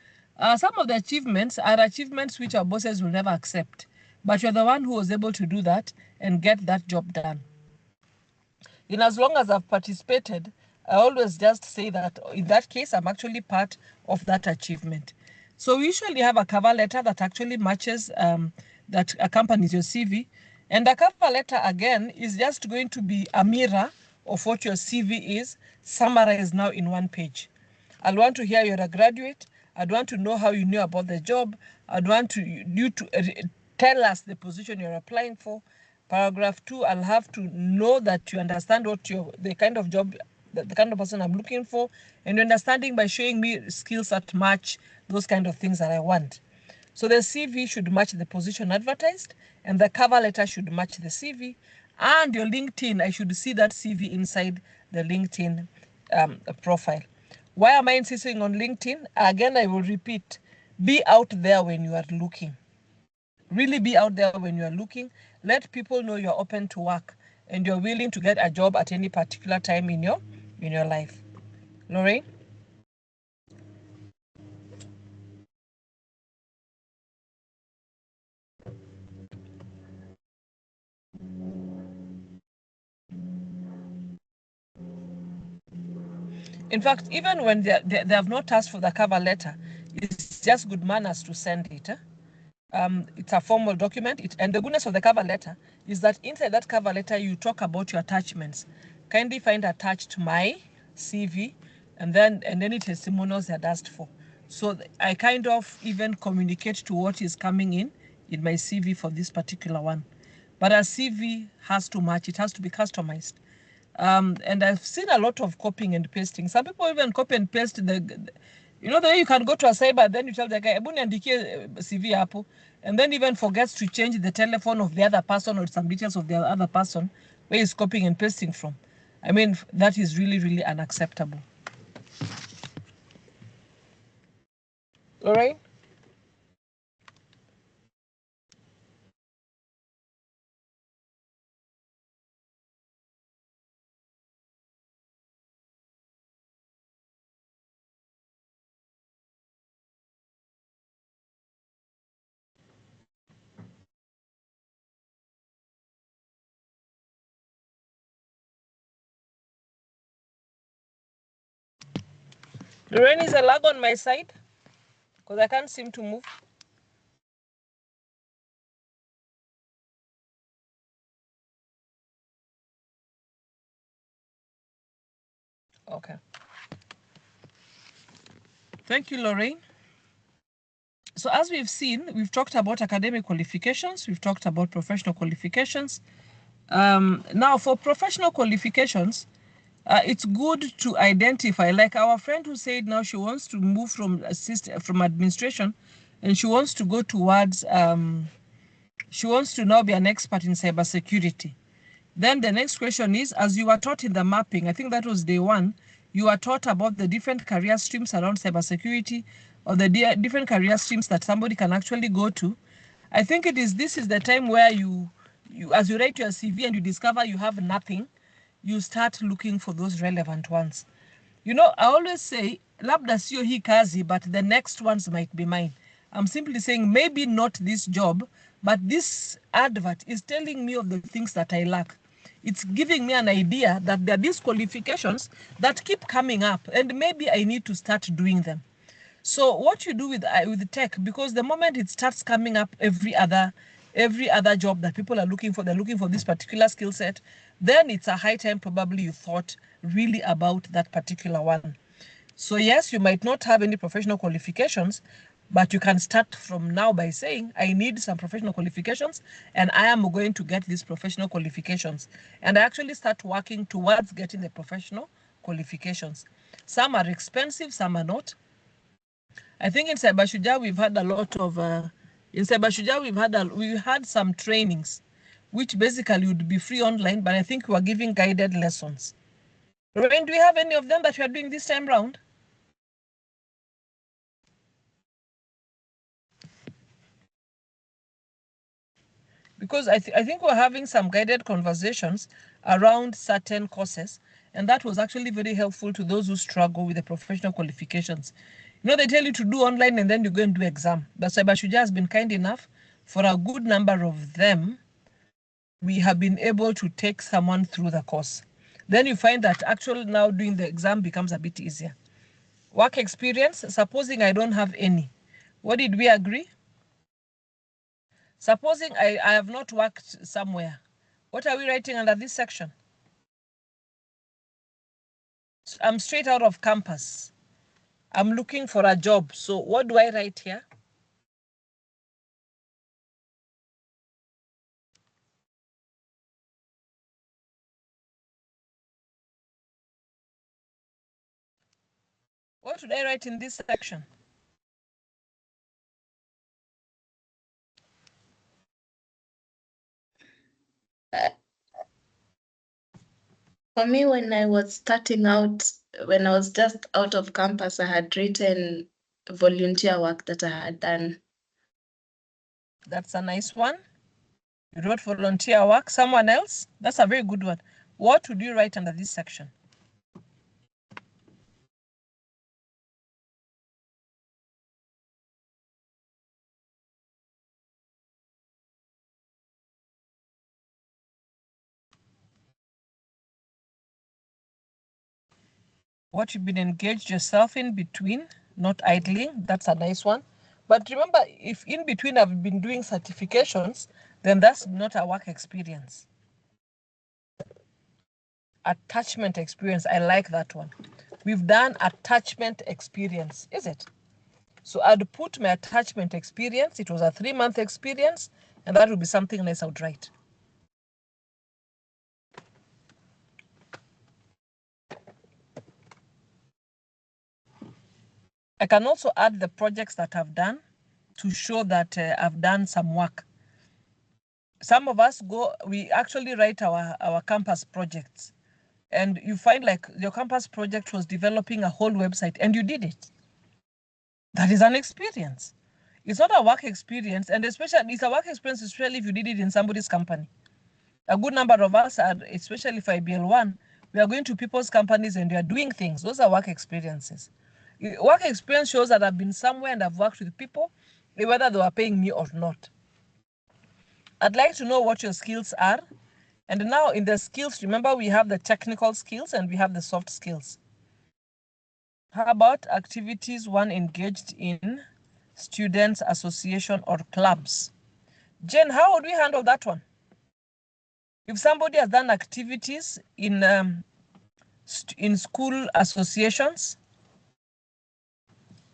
Some of the achievements are achievements which our bosses will never accept. But you're the one who was able to do that and get that job done. In as long as I've participated, I always just say that in that case, I'm actually part of that achievement. So we usually have a cover letter that actually matches, that accompanies your CV. And the cover letter, again, is just going to be a mirror of what your CV is, summarized now in one page. I'll want to hear you're a graduate. I'd want to know how you knew about the job. I'd want you to tell us the position you're applying for. Paragraph 2, I'll have to know that you understand what the kind of job, the kind of person I'm looking for, and understanding by showing me skills that match those kind of things that I want. So the CV should match the position advertised, and the cover letter should match the CV, and your LinkedIn, I should see that CV inside the LinkedIn profile. Why am I insisting on LinkedIn? Again, I will repeat, be out there when you are looking. Really be out there when you're looking. Let people know you're open to work and you're willing to get a job at any particular time in your life. Lorraine? In fact, even when they have not asked for the cover letter, it's just good manners to send it. It's a formal document. And the goodness of the cover letter is that inside that cover letter, you talk about your attachments. Kindly find attached my CV and then any testimonials that asked for. So I kind of even communicate to what is coming in my CV for this particular one. But a CV has to match. It has to be customized. And I've seen a lot of copying and pasting. Some people even copy and paste you know, the way you can go to a cyber, then you tell the guy, CV hapo, and then even forgets to change the telephone of the other person or some details of the other person where he's copying and pasting from. I mean, that is really, really unacceptable. All right? Lorraine, is a lag on my side? Because I can't seem to move. Okay. Thank you, Lorraine. So as we've seen, we've talked about academic qualifications. We've talked about professional qualifications. Now for professional qualifications, it's good to identify, like our friend who said now she wants to move from administration and she wants to go towards, she wants to now be an expert in cybersecurity. Then the next question is, as you were taught in the mapping, I think that was day one, you were taught about the different career streams around cybersecurity or the different career streams that somebody can actually go to. I think this is the time where you as you write your CV and you discover you have nothing, you start looking for those relevant ones. You know, I always say, labda sio hii kazi, but the next ones might be mine. I'm simply saying maybe not this job, but this advert is telling me of the things that I lack. It's giving me an idea that there are these qualifications that keep coming up and maybe I need to start doing them. So what you do with tech, because the moment it starts coming up every other job that people are looking for, they're looking for this particular skill set, then it's a high time probably you thought really about that particular one. So yes, you might not have any professional qualifications, but you can start from now by saying, I need some professional qualifications and I am going to get these professional qualifications. And I actually start working towards getting the professional qualifications. Some are expensive, some are not. I think in Shujaa we've had a lot of, in Shujaa we've had some trainings, which basically would be free online, but I think we are giving guided lessons. Lorraine, do we have any of them that we are doing this time round? Because I think we're having some guided conversations around certain courses, and that was actually very helpful to those who struggle with the professional qualifications. You know, they tell you to do online and then you go and do exam. But Shujaa has been kind enough for a good number of them. We have been able to take someone through the course. Then you find that actually now doing the exam becomes a bit easier. Work experience, supposing I don't have any. What did we agree? Supposing I have not worked somewhere. What are we writing under this section? I'm straight out of campus. I'm looking for a job. So what do I write here? What should I write in this section?
For me, when I was starting out, when I was just out of campus, I had written volunteer work that I had done.
That's a nice one. You wrote volunteer work. Someone else? That's a very good one. What would you write under this section? What you've been engaged yourself in between, not idling. That's a nice one. But remember, if in between I've been doing certifications, then that's not a work experience. Attachment experience, I like that one. We've done attachment experience, is it? So I'd put my attachment experience. It was a 3-month experience, and that would be something nice I would write. I can also add the projects that I've done to show that I've done some work. Some of us we actually write our campus projects, and you find like your campus project was developing a whole website and you did it. That is an experience. It's not a work experience, and especially it's a work experience, especially if you did it in somebody's company. A good number of us are, especially for IBL1, we are going to people's companies and we are doing things. Those are work experiences. Work experience shows that I've been somewhere and I've worked with people, whether they were paying me or not. I'd like to know what your skills are. And now in the skills, remember we have the technical skills and we have the soft skills. How about activities one engaged in, students, association, or clubs? Jen, how would we handle that one? If somebody has done activities in school associations,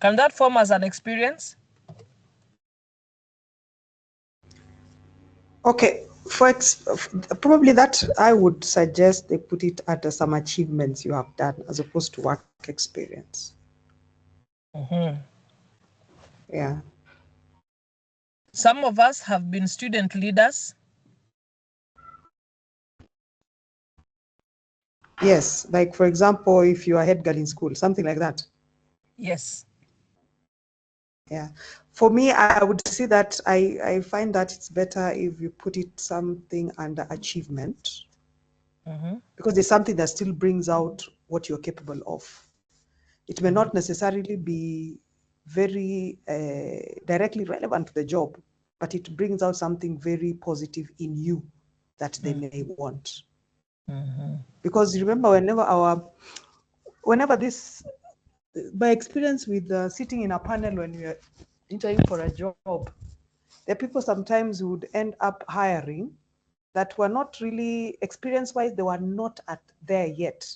can that form as an experience?
Okay, probably that I would suggest they put it under some achievements you have done as opposed to work experience. Yeah.
Some of us have been student leaders.
Yes, like for example, if you are head girl in school, something like that.
Yes.
Yeah. For me, I would see that I find that it's better if you put it something under achievement, because there's something that still brings out what you're capable of. It may not necessarily be very directly relevant to the job, but it brings out something very positive in you that they may want. Because remember, by experience with sitting in a panel when we are interviewing for a job, the people sometimes would end up hiring that were not really experience-wise, they were not there yet,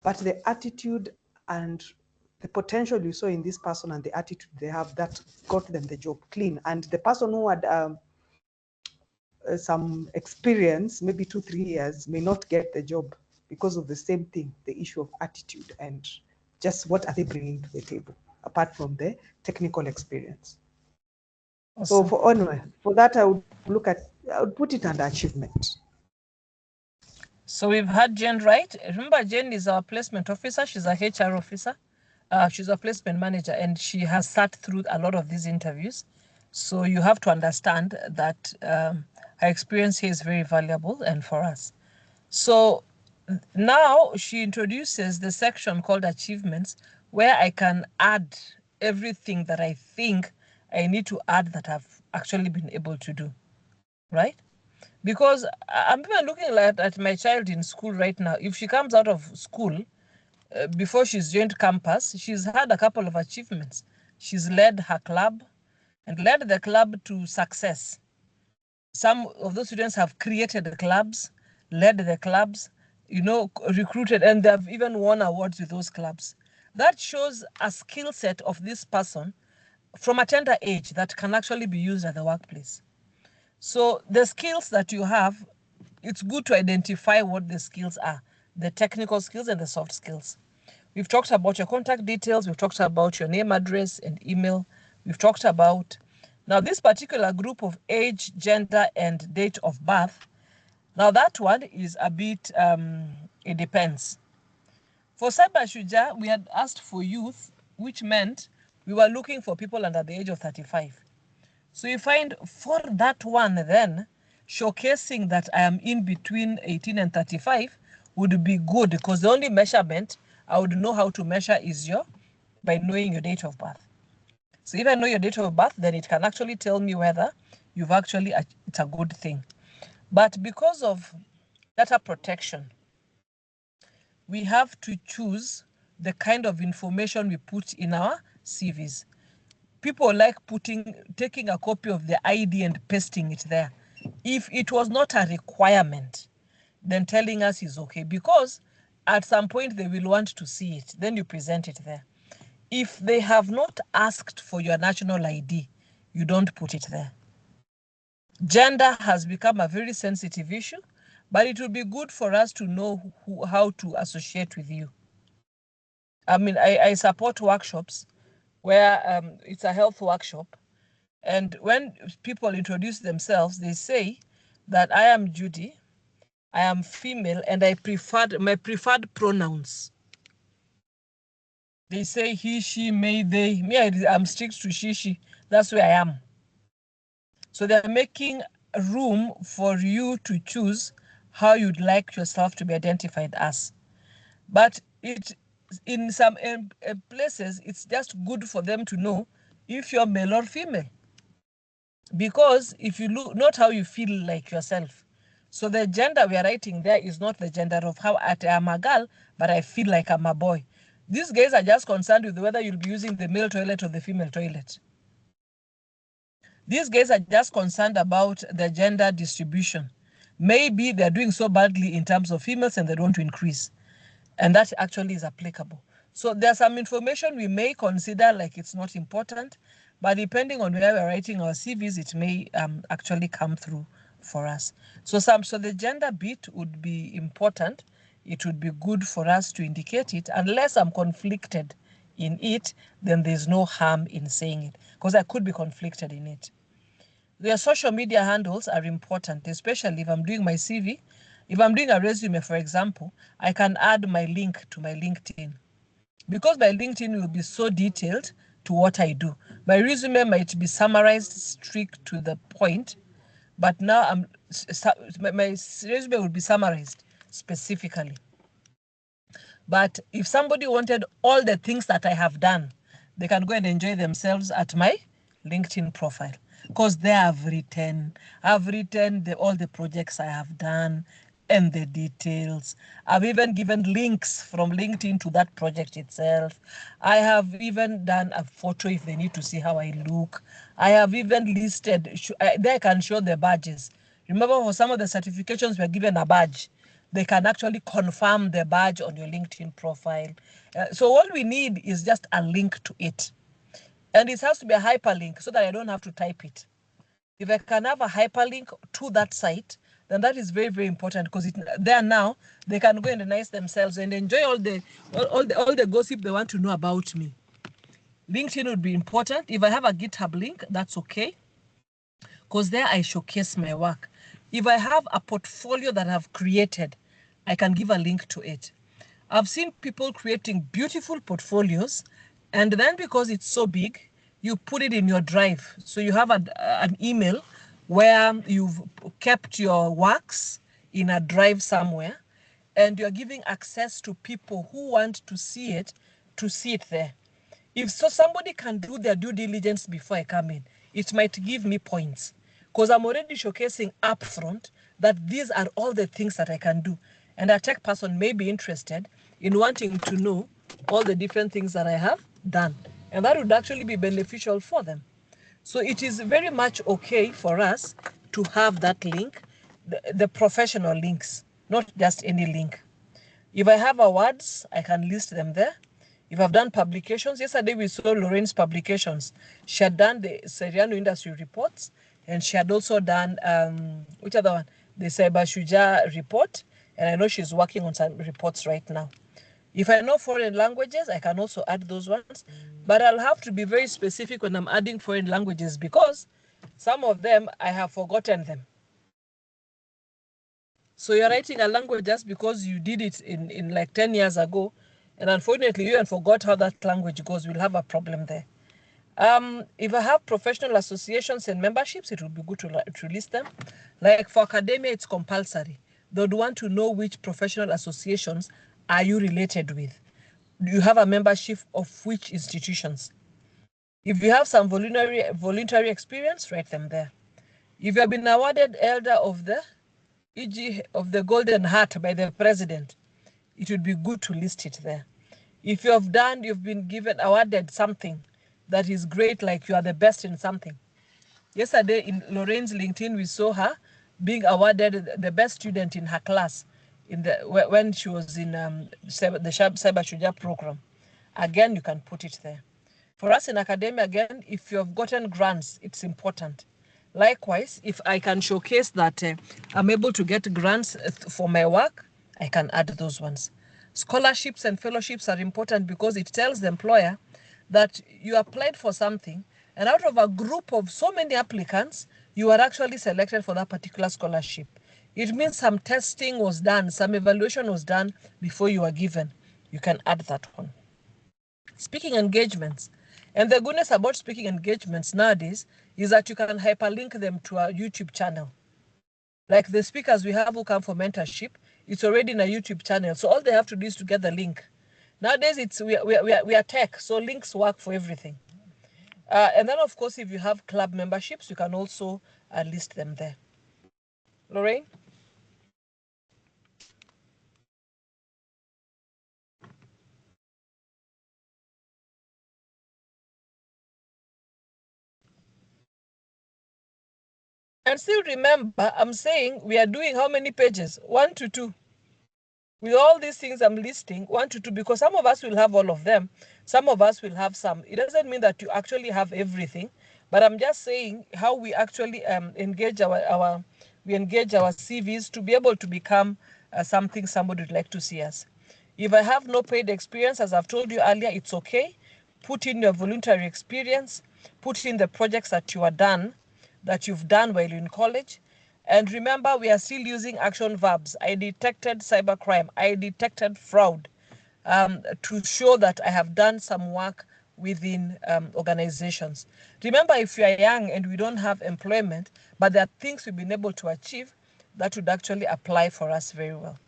but the attitude and the potential you saw in this person and the attitude they have, that got them the job clean. And the person who had some experience, maybe 2-3 years, may not get the job because of the same thing, the issue of attitude and just what are they bringing to the table apart from the technical experience.
Awesome.
So for that, I would put it under achievement.
So we've had Jen, right? Remember, Jen is our placement officer. She's a HR officer. She's a placement manager, and she has sat through a lot of these interviews. So you have to understand that her experience here is very valuable and for us. So now she introduces the section called achievements, where I can add everything that I think I need to add that I've actually been able to do, right? Because I'm even looking at my child in school right now. If she comes out of school, before she's joined campus, she's had a couple of achievements. She's led her club and led the club to success. Some of those students have created the clubs, led the clubs, recruited, and they've even won awards with those clubs. That shows a skill set of this person from a tender age that can actually be used at the workplace. So the skills that you have, it's good to identify what the skills are, the technical skills and the soft skills. We've talked about your contact details. We've talked about your name, address, and email. We've talked about, now this particular group of age, gender, and date of birth. Now that one is a bit, it depends. For Cyber Shujaa, we had asked for youth, which meant we were looking for people under the age of 35. So you find for that one then, showcasing that I am in between 18 and 35 would be good, because the only measurement I would know how to measure is by knowing your date of birth. So if I know your date of birth, then it can actually tell me whether you've actually, it's a good thing. But because of data protection, we have to choose the kind of information we put in our CVs. People like taking a copy of the ID and pasting it there. If it was not a requirement, then telling us is okay, because at some point they will want to see it. Then you present it there. If they have not asked for your national ID, you don't put it there. Gender has become a very sensitive issue, but it would be good for us to know how to associate with you. I mean, I support workshops where it's a health workshop, and when people introduce themselves, they say that I am Judy, I am female, and my preferred pronouns. They say he, she, may, they. Me, I'm strict to she. That's where I am. So they're making room for you to choose how you'd like yourself to be identified as. But in some places, it's just good for them to know if you're male or female. Because if you look, not how you feel like yourself. So the gender we are writing there is not the gender of how I am a girl, but I feel like I'm a boy. These guys are just concerned with whether you'll be using the male toilet or the female toilet. These guys are just concerned about the gender distribution. Maybe they're doing so badly in terms of females and they don't want to increase. And that actually is applicable. So there's some information we may consider like it's not important, but depending on where we're writing our CVs, it may actually come through for us. So the gender bit would be important. It would be good for us to indicate it. Unless I'm conflicted in it, then there's no harm in saying it, because I could be conflicted in it. Their social media handles are important, especially if I'm doing my CV. If I'm doing a resume, for example, I can add my link to my LinkedIn, because my LinkedIn will be so detailed to what I do. My resume might be summarized strict to the point, but now my resume will be summarized specifically. But if somebody wanted all the things that I have done, they can go and enjoy themselves at my LinkedIn profile, because there I've written all the projects I have done and the details. I've even given links from LinkedIn to that project itself. I have even done a photo if they need to see how I look. I have even listed, there I can show the badges. Remember, for some of the certifications, we're given a badge. They can actually confirm the badge on your LinkedIn profile. So all we need is just a link to it. And it has to be a hyperlink so that I don't have to type it. If I can have a hyperlink to that site, then that is very, very important, because there now they can go and nice themselves and enjoy all the gossip they want to know about me. LinkedIn would be important. If I have a GitHub link, that's okay, because there I showcase my work. If I have a portfolio that I've created, I can give a link to it. I've seen people creating beautiful portfolios, and then because it's so big, you put it in your drive. So you have an email where you've kept your works in a drive somewhere, and you're giving access to people who want to see it there. If somebody can do their due diligence before I come in, it might give me points, because I'm already showcasing upfront that these are all the things that I can do. And a tech person may be interested in wanting to know all the different things that I have done. And that would actually be beneficial for them. So it is very much okay for us to have that link, the professional links, not just any link. If I have awards, I can list them there. If I've done publications, yesterday we saw Lorraine's publications. She had done the Seriano industry reports, and she had also done, which other one? The Shujaa report, and I know she's working on some reports right now. If I know foreign languages, I can also add those ones, but I'll have to be very specific when I'm adding foreign languages, because some of them, I have forgotten them. So you're writing a language just because you did it in like 10 years ago, and unfortunately you forgot how that language goes. We'll have a problem there. If I have professional associations and memberships, it would be good to list them. Like for academia, it's compulsory. They'd want to know which professional associations are you related with. Do you have a membership of which institutions? If you have some voluntary experience, write them there. If you have been awarded Elder of the e.g. of the Golden Heart by the President, it would be good to list it there. If you've been awarded something that is great, like you are the best in something. Yesterday in Lorraine's LinkedIn, we saw her being awarded the best student in her class when she was in the Cyber Shujaa program. Again, you can put it there. For us in academia, again, if you have gotten grants, it's important. Likewise, if I can showcase that I'm able to get grants for my work, I can add those ones. Scholarships and fellowships are important because it tells the employer that you applied for something, and out of a group of so many applicants, you are actually selected for that particular scholarship. It means some testing was done, some evaluation was done before you were given. You can add that one. Speaking engagements. And the goodness about speaking engagements nowadays is that you can hyperlink them to our YouTube channel. Like the speakers we have who come for mentorship, it's already in a YouTube channel. So all they have to do is to get the link. Nowadays, we are tech, so links work for everything. And then, of course, if you have club memberships, you can also list them there. Lorraine? And still remember, I'm saying we are doing how many pages? 1 to 2. With all these things I'm listing, 1 to 2, because some of us will have all of them. Some of us will have some. It doesn't mean that you actually have everything, but I'm just saying how we actually engage our CVs to be able to become something somebody would like to see us. If I have no paid experience, as I've told you earlier, it's okay. Put in your voluntary experience, put in the projects that you've done while in college. And remember, we are still using action verbs. I detected cybercrime. I detected fraud, to show that I have done some work within organizations. Remember, if you are young and we don't have employment, but there are things we've been able to achieve, that would actually apply for us very well.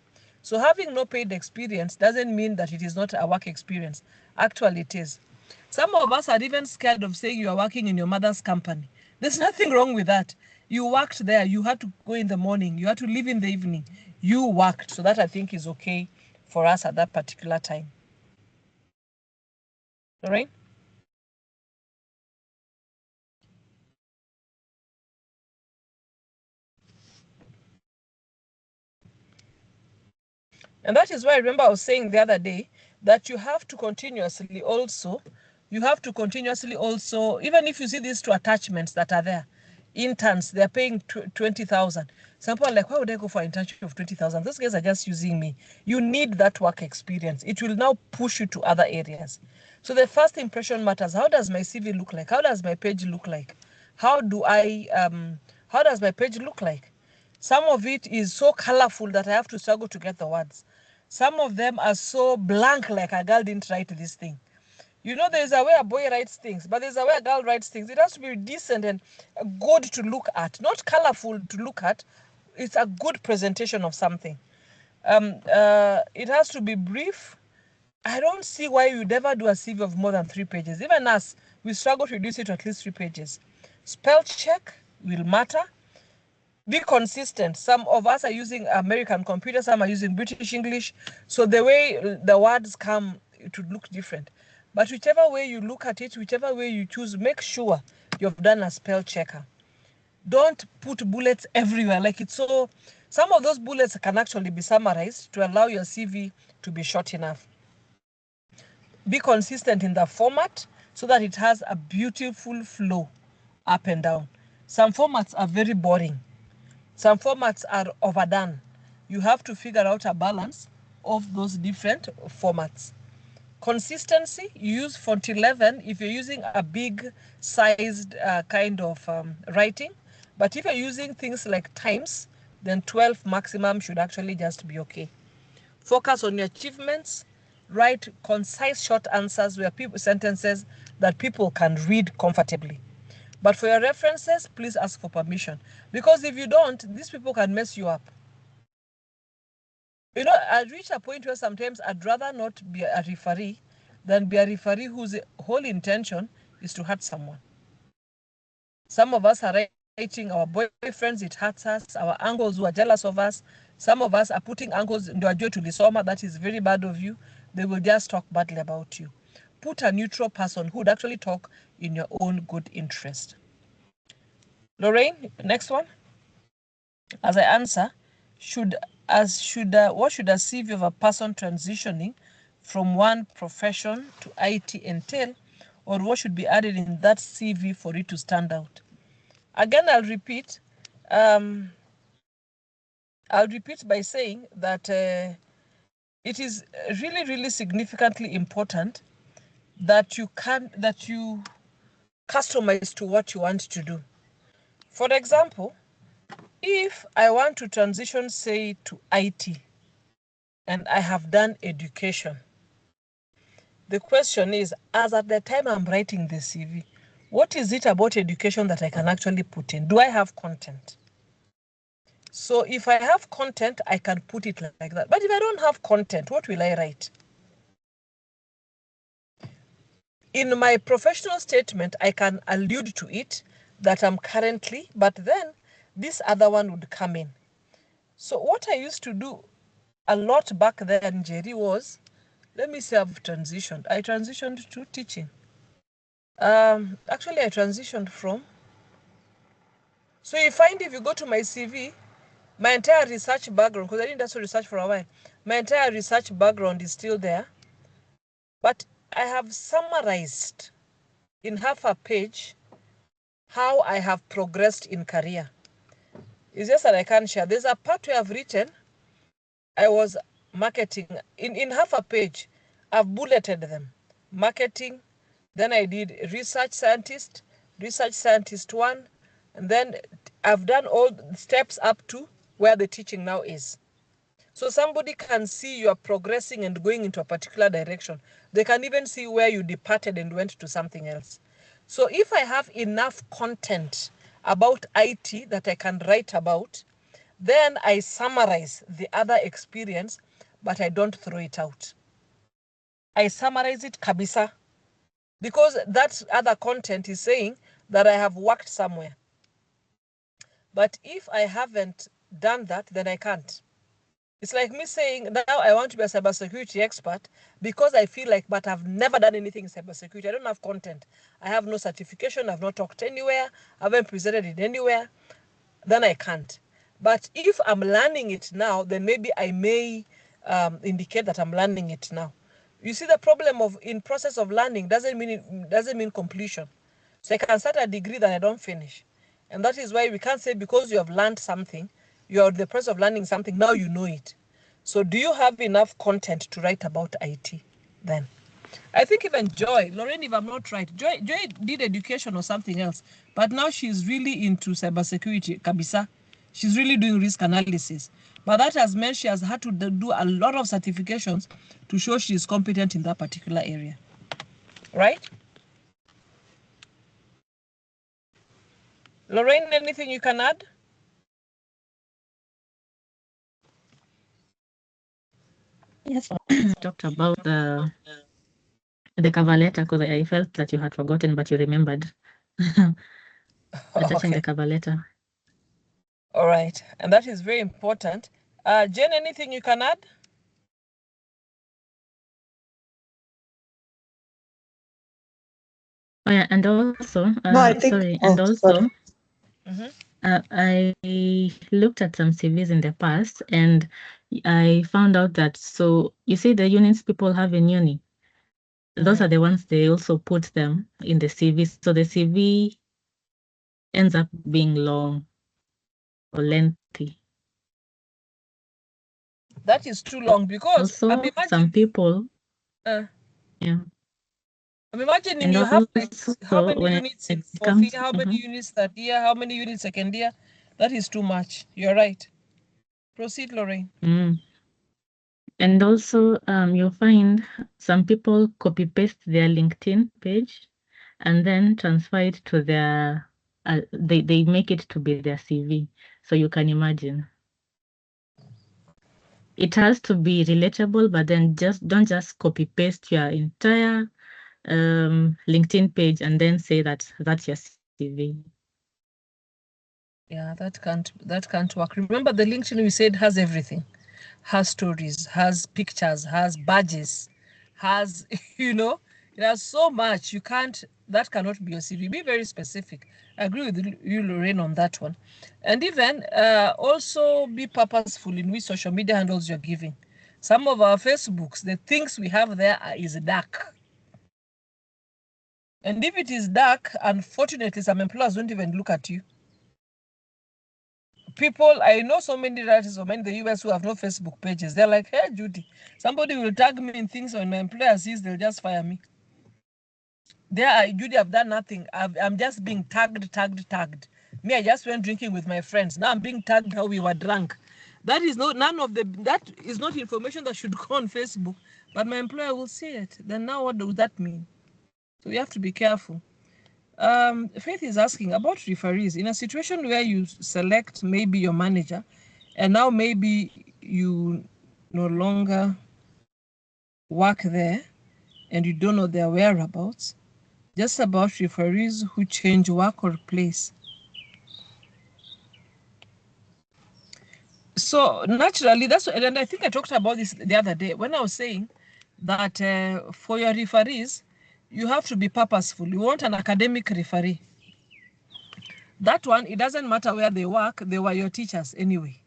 So having no paid experience doesn't mean that it is not a work experience. Actually, it is. Some of us are even scared of saying you are working in your mother's company. There's nothing wrong with that. You worked there. You had to go in the morning. You had to leave in the evening. You worked. So that, I think, is okay for us at that particular time. All right? And that is why I remember I was saying the other day that you have to continuously also, even if you see these 2 attachments that are there, interns, they're paying 20,000. Some people are like, why would I go for an internship of 20,000? Those guys are just using me. You need that work experience. It will now push you to other areas. So the first impression matters. How does my CV look like? How does my page look like? How does my page look like? Some of it is so colorful that I have to struggle to get the words. Some of them are so blank, like a girl didn't write this thing. You know, there's a way a boy writes things, but there's a way a girl writes things. It has to be decent and good to look at, not colorful to look at. It's a good presentation of something. It has to be brief. I don't see why you'd ever do a CV of more than 3 pages. Even us, we struggle to reduce it to at least 3 pages. Spell check will matter. Be consistent. Some of us are using American computers, some are using British English. So the way the words come, it would look different. But whichever way you look at it, whichever way you choose, make sure you've done a spell checker. Don't put bullets everywhere. Like it's so, some of those bullets can actually be summarized to allow your CV to be short enough. Be consistent in the format so that it has a beautiful flow up and down. Some formats are very boring. Some formats are overdone. You have to figure out a balance of those different formats. Consistency, you use font 11 if you're using a big sized kind of writing. But if you're using things like Times, then 12 maximum should actually just be okay. Focus on your achievements. Write concise short answers where sentences that people can read comfortably. But for your references, please ask for permission. Because if you don't, these people can mess you up. You know, I reach a point where sometimes I'd rather not be a referee than be a referee whose whole intention is to hurt someone. Some of us are writing our boyfriends, it hurts us, our uncles who are jealous of us. Some of us are putting uncles into a to lisoma, that is very bad of you. They will just talk badly about you. Put a neutral person who would actually talk in your own good interest. Lorraine, next one. As I answer, what should a CV of a person transitioning from one profession to IT entail, or what should be added in that CV for it to stand out? Again, I'll repeat by saying that it is really, really significantly important that you customize to what you want to do. For example, if I want to transition, say, to IT, and I have done education, the question is, as at the time I'm writing the CV, what is it about education that I can actually put in? Do I have content? So if I have content, I can put it like that. But if I don't have content, what will I write? In my professional statement, I can allude to it that I'm currently, but then this other one would come in. So what I used to do a lot back then, Jerry, was, let me say I've transitioned. I transitioned to teaching. Actually, I transitioned from. So you find if you go to my CV, my entire research background, because I didn't also research for a while, my entire research background is still there. But I have summarized in half a page how I have progressed in career. It's just that I can't share. There's a part where I've written, I was marketing. In half a page, I've bulleted them. Marketing, then I did research scientist 1, and then I've done all steps up to where the teaching now is. So somebody can see you are progressing and going into a particular direction. They can even see where you departed and went to something else. So if I have enough content about IT that I can write about, then I summarize the other experience, but I don't throw it out. I summarize it kabisa, because that other content is saying that I have worked somewhere. But if I haven't done that, then I can't. It's like me saying, now I want to be a cybersecurity expert because I feel like, but I've never done anything in cybersecurity. I don't have content. I have no certification. I've not talked anywhere. I haven't presented it anywhere. Then I can't. But if I'm learning it now, then maybe I may indicate that I'm learning it now. You see, the problem of in process of learning doesn't mean completion. So I can start a degree that I don't finish. And that is why we can't say because you have learned something, you are in the process of learning something, now you know it. So do you have enough content to write about IT then? I think even Joy, Lorraine, if I'm not right, Joy did education or something else, but now she's really into cybersecurity, kabisa. She's really doing risk analysis. But that has meant she has had to do a lot of certifications to show she is competent in that particular area. Right? Lorraine, anything you can add?
Yes, talked about the cover letter because I felt that you had forgotten, but you remembered. Attaching the cover letter.
All right, and that is very important. Jen, anything you can add?
Oh yeah, and also,
No, I think.
sorry,
Oh,
and also,
sorry.
I looked at some CVs in the past, and I found out that, so you see the units people have in uni, those are the ones they also put them in the CV. So the CV ends up being long or lengthy.
That is too long because
Also, some people,
yeah. I'm imagining
and
you have like
also
how many
when
units in
it
fourth
comes,
year, how many units third year, how many units second year? That is too much. You're right. Proceed, Lorraine.
And also, you'll find some people copy paste their LinkedIn page and then transfer it to their, they make it to be their CV. So you can imagine. It has to be relatable, but then don't just copy paste your entire LinkedIn page and then say that that's your CV.
Yeah, that can't work. Remember, the LinkedIn we said has everything, has stories, has pictures, has badges, has it has so much. That cannot be your CV. Be very specific. I agree with you, Lorraine, on that one. And even also be purposeful in which social media handles you're giving. Some of our Facebooks, the things we have there is dark. And if it is dark, unfortunately, some employers don't even look at you. I know so many writers from in the US who have no Facebook pages. They're like, hey, Judy, somebody will tag me in things when my employer sees, they'll just fire me. Judy, I've done nothing. I'm just being tagged. Me, I just went drinking with my friends. Now I'm being tagged how we were drunk. That is not information that should go on Facebook, but my employer will see it. Then now what does that mean? So you have to be careful. Faith is asking about referees. In a situation where you select maybe your manager, and now maybe you no longer work there and you don't know their whereabouts, just about referees who change work or place. So naturally, and I think I talked about this the other day when I was saying that for your referees, you have to be purposeful. You want an academic referee. That one, it doesn't matter where they work, they were your teachers anyway.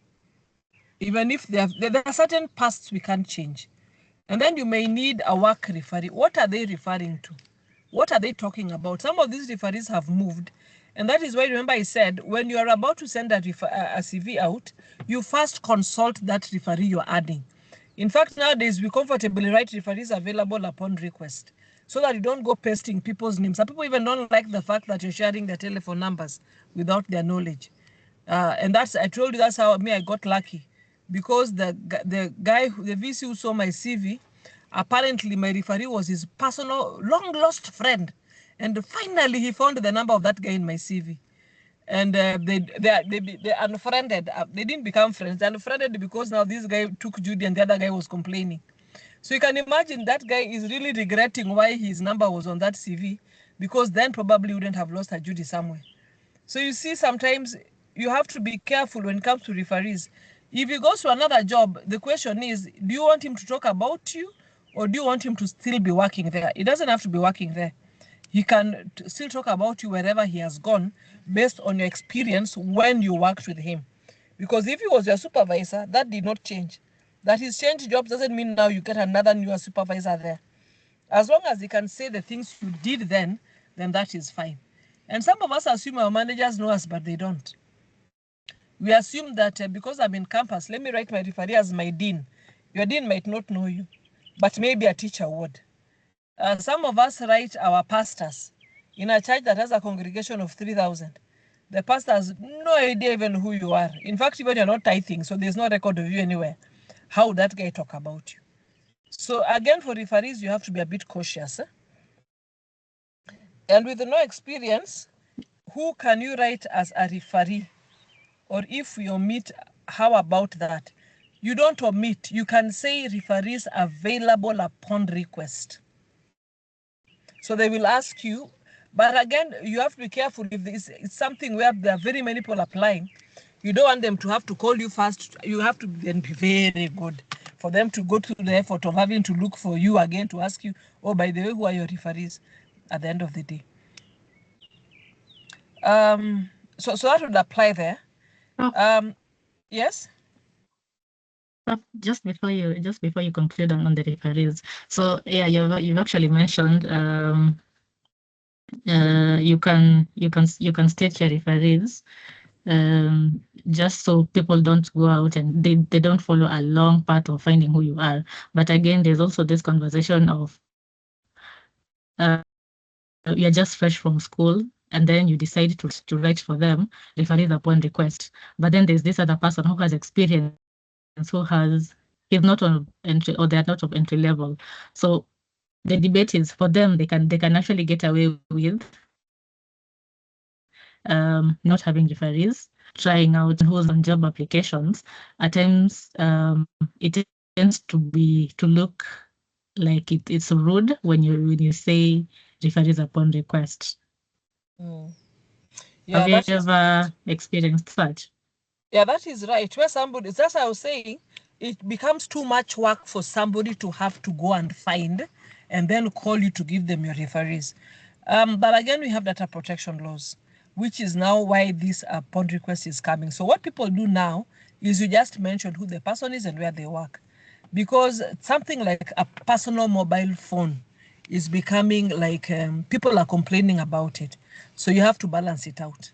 Even if there are certain pasts we can't change. And then you may need a work referee. What are they referring to? What are they talking about? Some of these referees have moved. And that is why, remember I said, when you are about to send a CV out, you first consult that referee you're adding. In fact, nowadays, we comfortably write referees available upon request so that you don't go pasting people's names. Some people even don't like the fact that you're sharing their telephone numbers without their knowledge. And I told you that's how I got lucky, because the guy, the VC who saw my CV, apparently my referee was his personal long lost friend, and finally he found the number of that guy in my CV, and they unfriended. They didn't become friends. They unfriended because now this guy took Judy and the other guy was complaining. So you can imagine that guy is really regretting why his number was on that CV, because then probably wouldn't have lost a Judy somewhere. So you see, sometimes you have to be careful when it comes to referees. If he goes to another job, the question is, do you want him to talk about you, or do you want him to still be working there? He doesn't have to be working there. He can still talk about you wherever he has gone based on your experience when you worked with him. Because if he was your supervisor, that did not change. That he's changed jobs doesn't mean now you get another new supervisor there. As long as he can say the things you did then that is fine. And some of us assume our managers know us, but they don't. We assume that because I'm in campus, let me write my referee as my dean. Your dean might not know you, but maybe a teacher would. Some of us write our pastors in a church that has a congregation of 3,000. The pastor has no idea even who you are. In fact, even you're not tithing, so there's no record of you anywhere. How would that guy talk about you? So again, for referees, you have to be a bit cautious. And with no experience, who can you write as a referee? Or if you omit, how about that? You don't omit. You can say referees available upon request. So they will ask you, but again, you have to be careful. If it's something where there are very many people applying, you don't want them to have to call you first. You have to then be very good for them to go through the effort of having to look for you again to ask you, oh, by the way, who are your referees at the end of the day? So that would apply there. Yes.
Just before you conclude on the referees, so yeah, you've actually mentioned you can state your referees just so people don't go out and they don't follow a long path of finding who you are. But again, there's also this conversation of you're just fresh from school and then you decide to write for them referees upon request. But then there's this other person who has experience, he's not on entry, or they're not of entry level. So the debate is for them, they can actually get away with not having referees, trying out who's on job applications. At times, it tends to look like it's rude when you say referees upon request.
Yeah,
Have you ever experienced such?
Yeah, that is right. Where somebody, that's what I was saying, it becomes too much work for somebody to have to go and find and then call you to give them your referees. But again, we have data protection laws, which is now why this upon request is coming. So what people do now is you just mention who the person is and where they work. Because something like a personal mobile phone is becoming like people are complaining about it. So you have to balance it out.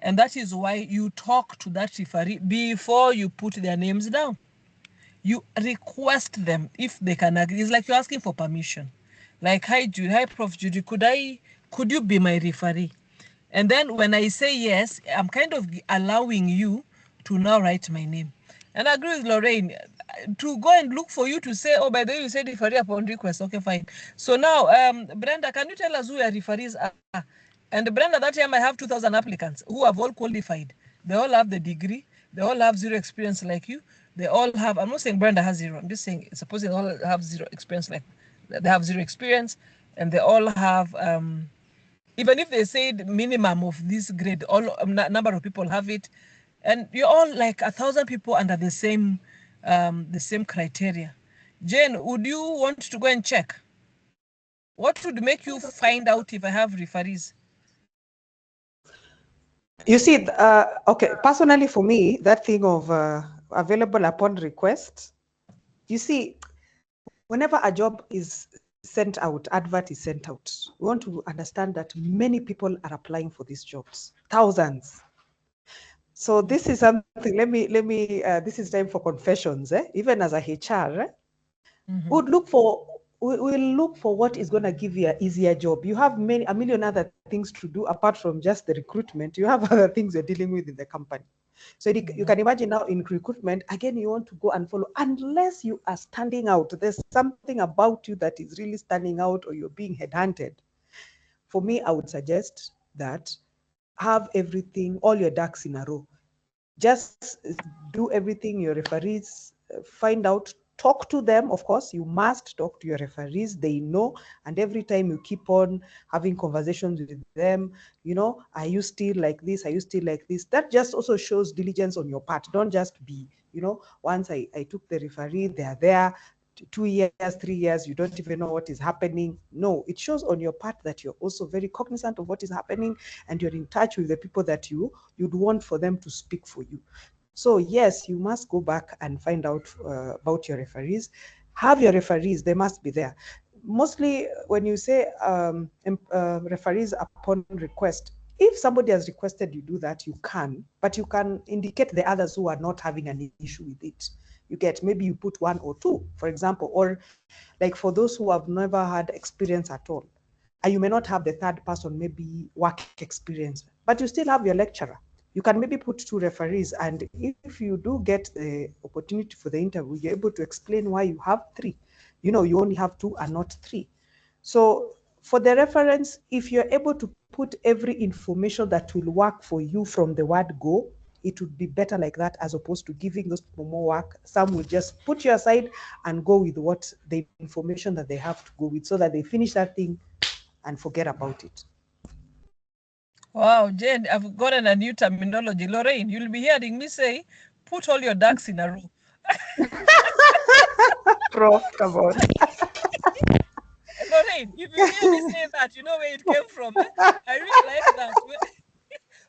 And that is why you talk to that referee before you put their names down. You request them if they can agree. It's like you're asking for permission. Like, hi Judy, hi Prof. Judy, could you be my referee? And then when I say yes, I'm kind of allowing you to now write my name. And I agree with Lorraine to go and look for you to say, oh, by the way, you said referee upon request. Okay, fine. So now, Brenda, can you tell us who your referees are? And Brenda, that time I have 2,000 applicants who have all qualified. They all have the degree. They all have zero experience like you. They all have, I'm not saying Brenda has zero. I'm just saying, suppose they all have zero experience like, they have zero experience and they all have, even if they said minimum of this grade, all number of people have it. And you're all like 1,000 people under the same criteria. Jane, would you want to go and check? What would make you find out if I have referees?
You see, okay, personally for me, that thing of available upon request, you see, whenever a job is sent out, advert is sent out, we want to understand that many people are applying for these jobs, thousands. So this is something, let me, this is time for confessions, even as a HR, we'll look for what is going to give you an easier job. You have a million other things to do apart from just the recruitment. You have other things you're dealing with in the company. So you can imagine now in recruitment, again, you want to go and follow, unless you are standing out. There's something about you that is really standing out or you're being headhunted. For me, I would suggest that have everything, all your ducks in a row. Just do everything your referees find out, talk to them. Of course, you must talk to your referees, they know, and every time you keep on having conversations with them, are you still like this? Are you still like this? That just also shows diligence on your part. Don't just be, once I took the referee, they are there, 2 years, 3 years, you don't even know what is happening. No, it shows on your part that you're also very cognizant of what is happening and you're in touch with the people that you'd want for them to speak for you. So yes, you must go back and find out about your referees. Have your referees, they must be there. Mostly when you say referees upon request, if somebody has requested you do that, you can, but you can indicate the others who are not having an issue with it. You get, maybe you put 1 or 2, for example, or like for those who have never had experience at all. And you may not have the third person, maybe work experience, but you still have your lecturer. You can maybe put 2 referees, and if you do get the opportunity for the interview, you're able to explain why you have 3. You only have 2 and not 3. So for the reference, if you're able to put every information that will work for you from the word go, it would be better like that, as opposed to giving those people more work. Some will just put you aside and go with what the information that they have to go with, so that they finish that thing and forget about it.
Wow, Jane, I've gotten a new terminology. Lorraine, you'll be hearing me say, put all your ducks in a row.
Prof, come on.
Lorraine, if you hear me say that, you know where it came from. I really like that.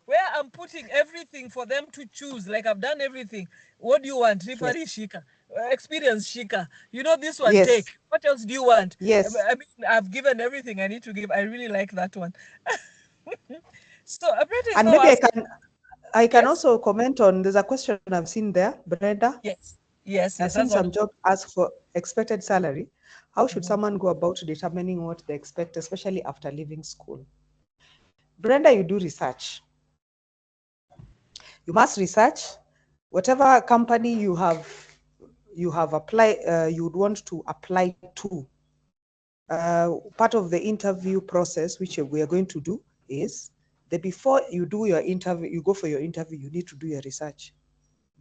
Where I'm putting everything for them to choose. Like I've done everything. What do you want? Referee Shika. Experience Shika. This one,
Yes.
take. What else do you want?
Yes.
I mean, I've given everything I need to give. I really like that one. So, Brenda is
And
now
maybe
asking.
I can
Yes?
also comment on, there's a question I've seen there, Brenda.
Yes. Yes,
I've
yes.
seen
That's what.
some jobs ask for expected salary. How should someone go about determining what they expect, especially after leaving school? Brenda, you do research. You must research whatever company you have applied, you would want to apply to. part of the interview process, which we are going to do, is that before you do your interview, you go for your interview, you need to do your research.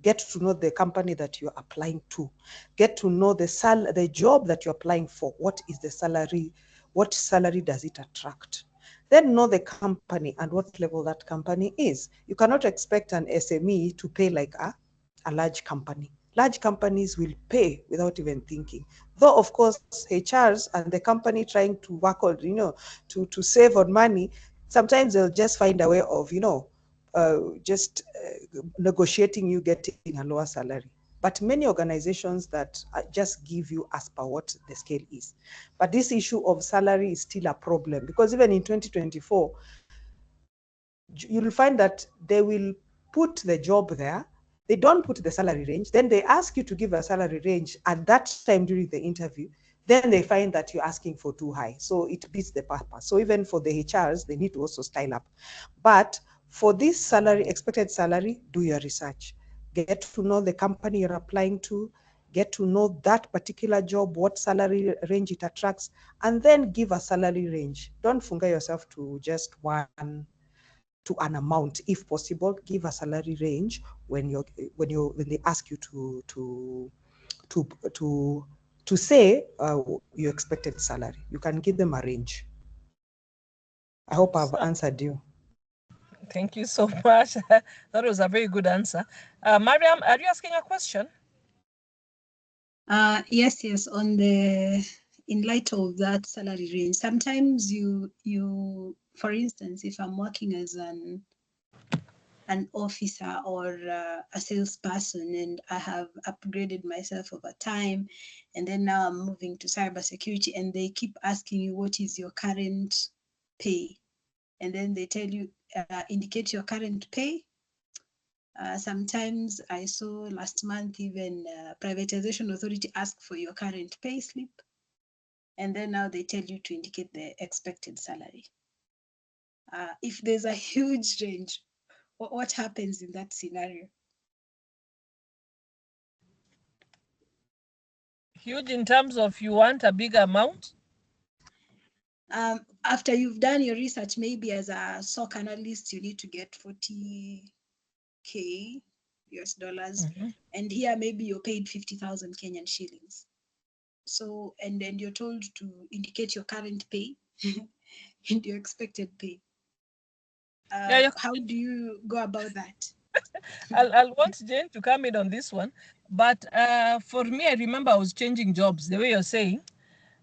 Get to know the company that you're applying to. Get to know the job that you're applying for. What is the salary? What salary does it attract? Then know the company and what level that company is. You cannot expect an SME to pay like a large company. Large companies will pay without even thinking. Though, of course, HRs and the company trying to work on, to save on money, sometimes they'll just find a way of, just negotiating you getting a lower salary. But many organizations that just give you as per what the scale is. But this issue of salary is still a problem, because even in 2024, you'll find that they will put the job there. They don't put the salary range. Then they ask you to give a salary range at that time during the interview. Then they find that you're asking for too high. So it beats the purpose. So even for the HRs, they need to also style up. But for this salary, expected salary, do your research. Get to know the company you're applying to, get to know that particular job, what salary range it attracts, and then give a salary range. Don't funga yourself to just an amount. If possible, give a salary range when they ask you to say your expected salary. You can give them a range. I hope I've answered you.
Thank you so much. That was a very good answer. Mariam, are you asking a question?
Yes. In light of that salary range, sometimes you, for instance, if I'm working as an officer or a salesperson, and I have upgraded myself over time, and then now I'm moving to cybersecurity, and they keep asking you, what is your current pay? And then they tell you, indicate your current pay. Sometimes I saw last month even privatization authority ask for your current pay slip, and then now they tell you to indicate the expected salary. If there's a huge range, what happens in that scenario?
Huge in terms of you want a big amount?
After you've done your research, maybe as a SOC analyst, you need to get 40K US dollars.
Mm-hmm.
And here maybe you're paid 50,000 Kenyan shillings. So, and then you're told to indicate your current pay and your expected pay. How do you go about that?
I'll want Jane to come in on this one. But for me, I remember I was changing jobs the way you're saying.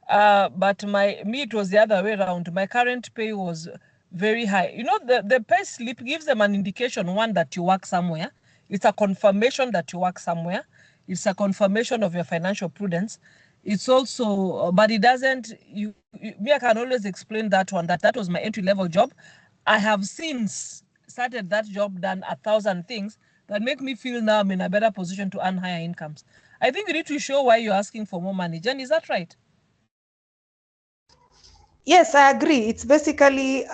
But it was the other way around. My current pay was very high. The pay slip gives them an indication, one, that you work somewhere. It's a confirmation that you work somewhere. It's a confirmation of your financial prudence. It's also, but it doesn't, I can always explain that one, that was my entry-level job. I have since started that job, done 1,000 things that make me feel now I'm in a better position to earn higher incomes. I think you need to show why you're asking for more money. Jen, is that right?
Yes, I agree. It's basically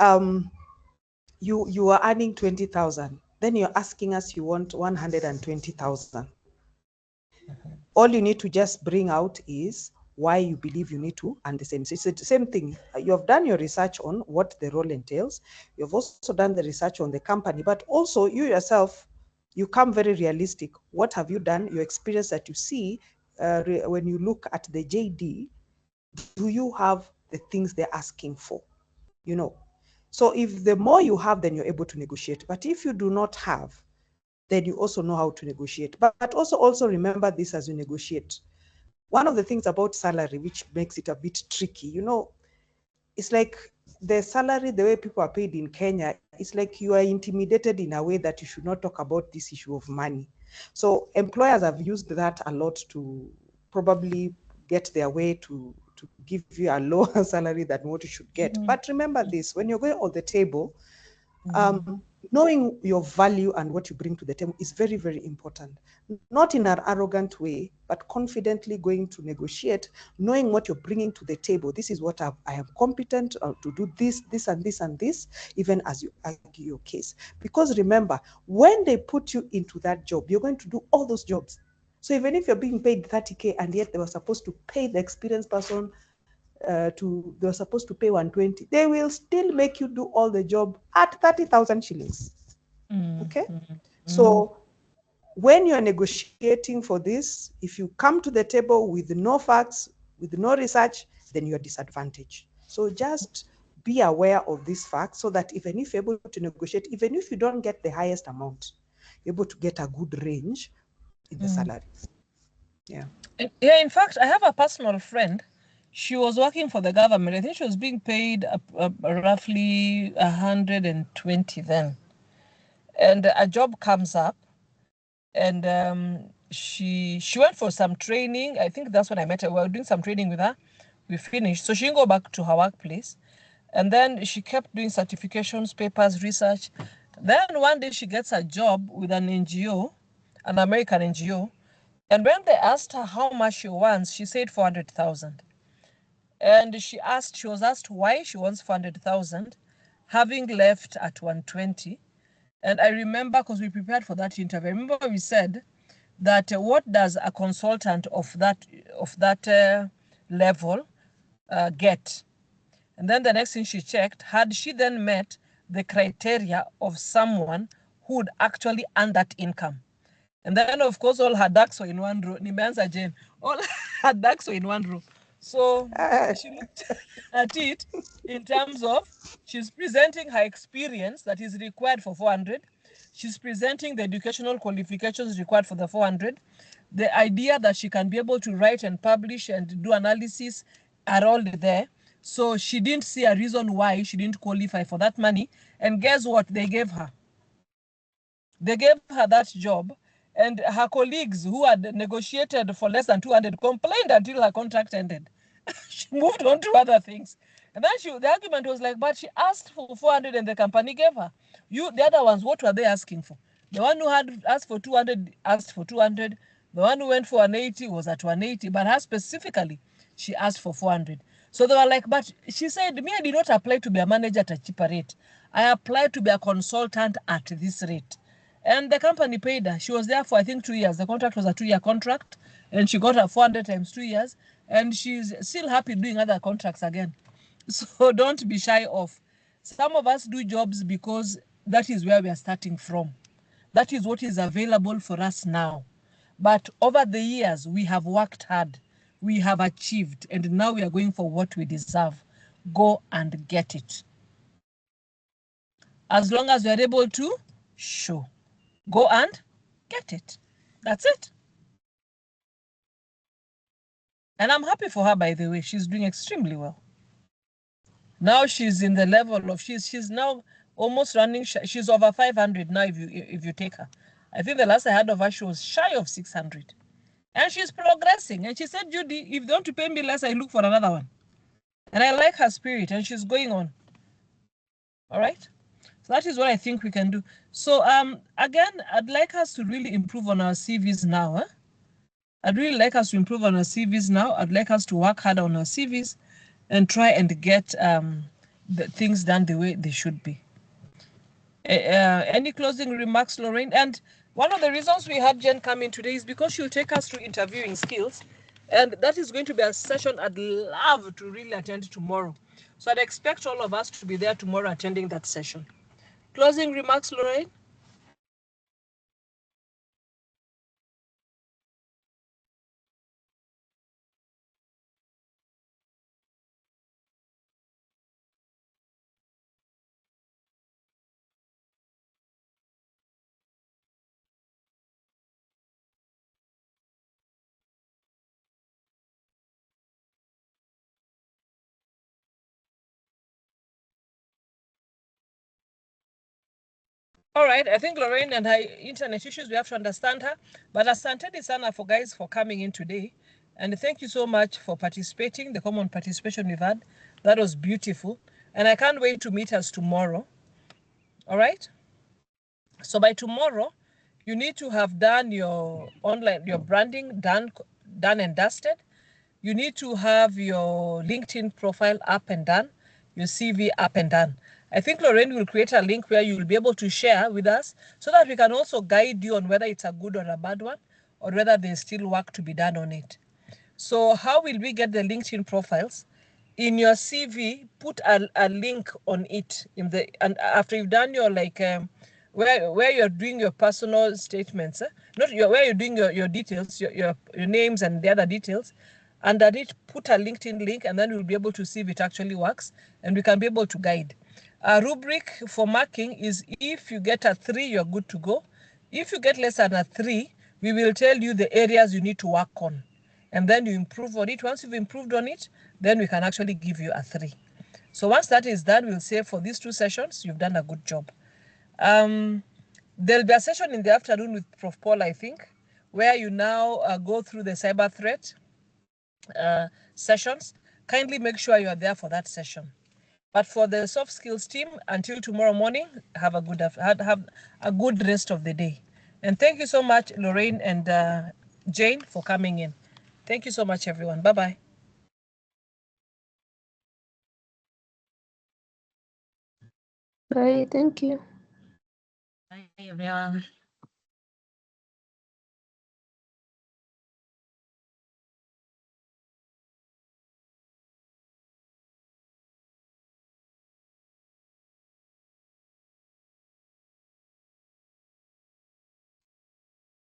you are earning 20,000. Then you're asking us you want 120,000. All you need to just bring out is why you believe you need to earn the same. So it's the same thing. You have done your research on what the role entails. You've also done the research on the company, but also you yourself, you come very realistic. What have you done? Your experience that you see when you look at the JD, do you have the things they're asking for? So if the more you have, then you're able to negotiate. But if you do not have, then you also know how to negotiate. But also remember this as you negotiate. One of the things about salary, which makes it a bit tricky, it's like the salary, the way people are paid in Kenya, it's like you are intimidated in a way that you should not talk about this issue of money. So employers have used that a lot to probably get their way to give you a lower salary than what you should get. But remember this, when you're going on the table, knowing your value and what you bring to the table is very, very important. Not in an arrogant way, but confidently going to negotiate, knowing what you're bringing to the table. This is what I am competent to do this, and this, and this, even as you argue your case. Because remember, when they put you into that job, you're going to do all those jobs. So even if you're being paid 30K and yet they were supposed to pay the experienced person they're supposed to pay 120, they will still make you do all the job at 30,000 shillings. Okay? So when you're negotiating for this, if you come to the table with no facts, with no research, then you're disadvantaged. So just be aware of these facts so that even if you're able to negotiate, even if you don't get the highest amount, you're able to get a good range in the salary. Yeah.
Yeah, in fact, I have a personal friend. She was working for the government. I think she was being paid roughly 120 then. And a job comes up, and she went for some training. I think that's when I met her. We were doing some training with her. We finished. So she didn't go back to her workplace. And then she kept doing certifications, papers, research. Then one day she gets a job with an NGO, an American NGO. And when they asked her how much she wants, she said 400,000. And she was asked why she wants 400,000, having left at 120. And I remember, because we prepared for that interview, I remember we said that what does a consultant of that level get? And then the next thing she checked, had she then met the criteria of someone who would actually earn that income? And then, of course, all her ducks were in one row. Nimeanza Jane. All her ducks were in one row. So she looked at it in terms of she's presenting her experience that is required for 400. She's presenting the educational qualifications required for the 400. The idea that she can be able to write and publish and do analysis are all there. So she didn't see a reason why she didn't qualify for that money. And guess what they gave her? They gave her that job, and her colleagues who had negotiated for less than 200 complained until her contract ended. She moved on to other things. And then the argument was like, but she asked for 400 and the company gave her. The other ones, what were they asking for? The one who had asked for 200 asked for 200. The one who went for 180 was at 180, but her specifically, she asked for 400. So they were like, but she said, me, I did not apply to be a manager at a cheaper rate. I applied to be a consultant at this rate. And the company paid her. She was there for, I think, 2 years. The contract was a 2-year contract, and she got her 400 times 2 years, and she's still happy doing other contracts again. So don't be shy of. Some of us do jobs because that is where we are starting from. That is what is available for us now. But over the years, we have worked hard. We have achieved, and now we are going for what we deserve. Go and get it. As long as you are able to show. Go and get it. That's it. And I'm happy for her, by the way. She's doing extremely well. Now she's in the level of, she's now almost running, she's over 500 now if you take her. I think the last I heard of her, she was shy of 600. And she's progressing. And she said, Judy, if you want to pay me less, I look for another one. And I like her spirit, and she's going on. All right? So that is what I think we can do. So again, I'd like us to really improve on our CVs now. I'd really like us to improve on our CVs now. I'd like us to work hard on our CVs and try and get the things done the way they should be. Any closing remarks, Lorraine? And one of the reasons we had Jen come in today is because she'll take us through interviewing skills. And that is going to be a session I'd love to really attend tomorrow. So I'd expect all of us to be there tomorrow attending that session. Closing remarks, Lorraine? All right, I think Lorraine and her internet issues, we have to understand her. But asanteni sana for guys for coming in today. And thank you so much for participating, the common participation we've had. That was beautiful. And I can't wait to meet us tomorrow. All right? So by tomorrow, you need to have done your branding done and dusted. You need to have your LinkedIn profile up and done, your CV up and done. I think Lorraine will create a link where you'll be able to share with us so that we can also guide you on whether it's a good or a bad one, or whether there's still work to be done on it. So how will we get the LinkedIn profiles? in your CV, put a link on it and after you've done your where you're doing your personal statements, not where you're doing your details, your names and the other details, under it put a LinkedIn link, and then we'll be able to see if it actually works, and we can be able to guide. A rubric for marking is if you get a 3, you're good to go. If you get less than a 3, we will tell you the areas you need to work on, and then you improve on it. Once you've improved on it, then we can actually give you a 3. So once that is done, we'll say for these 2 sessions, you've done a good job. There'll be a session in the afternoon with Prof. Paul, I think, where you now go through the cyber threat sessions. Kindly make sure you are there for that session. But for the soft skills team, until tomorrow morning, have a good rest of the day. And thank you so much, Lorraine and Jane, for coming in. Thank you so much, everyone. Bye-bye.
Bye. Thank you.
Bye, everyone.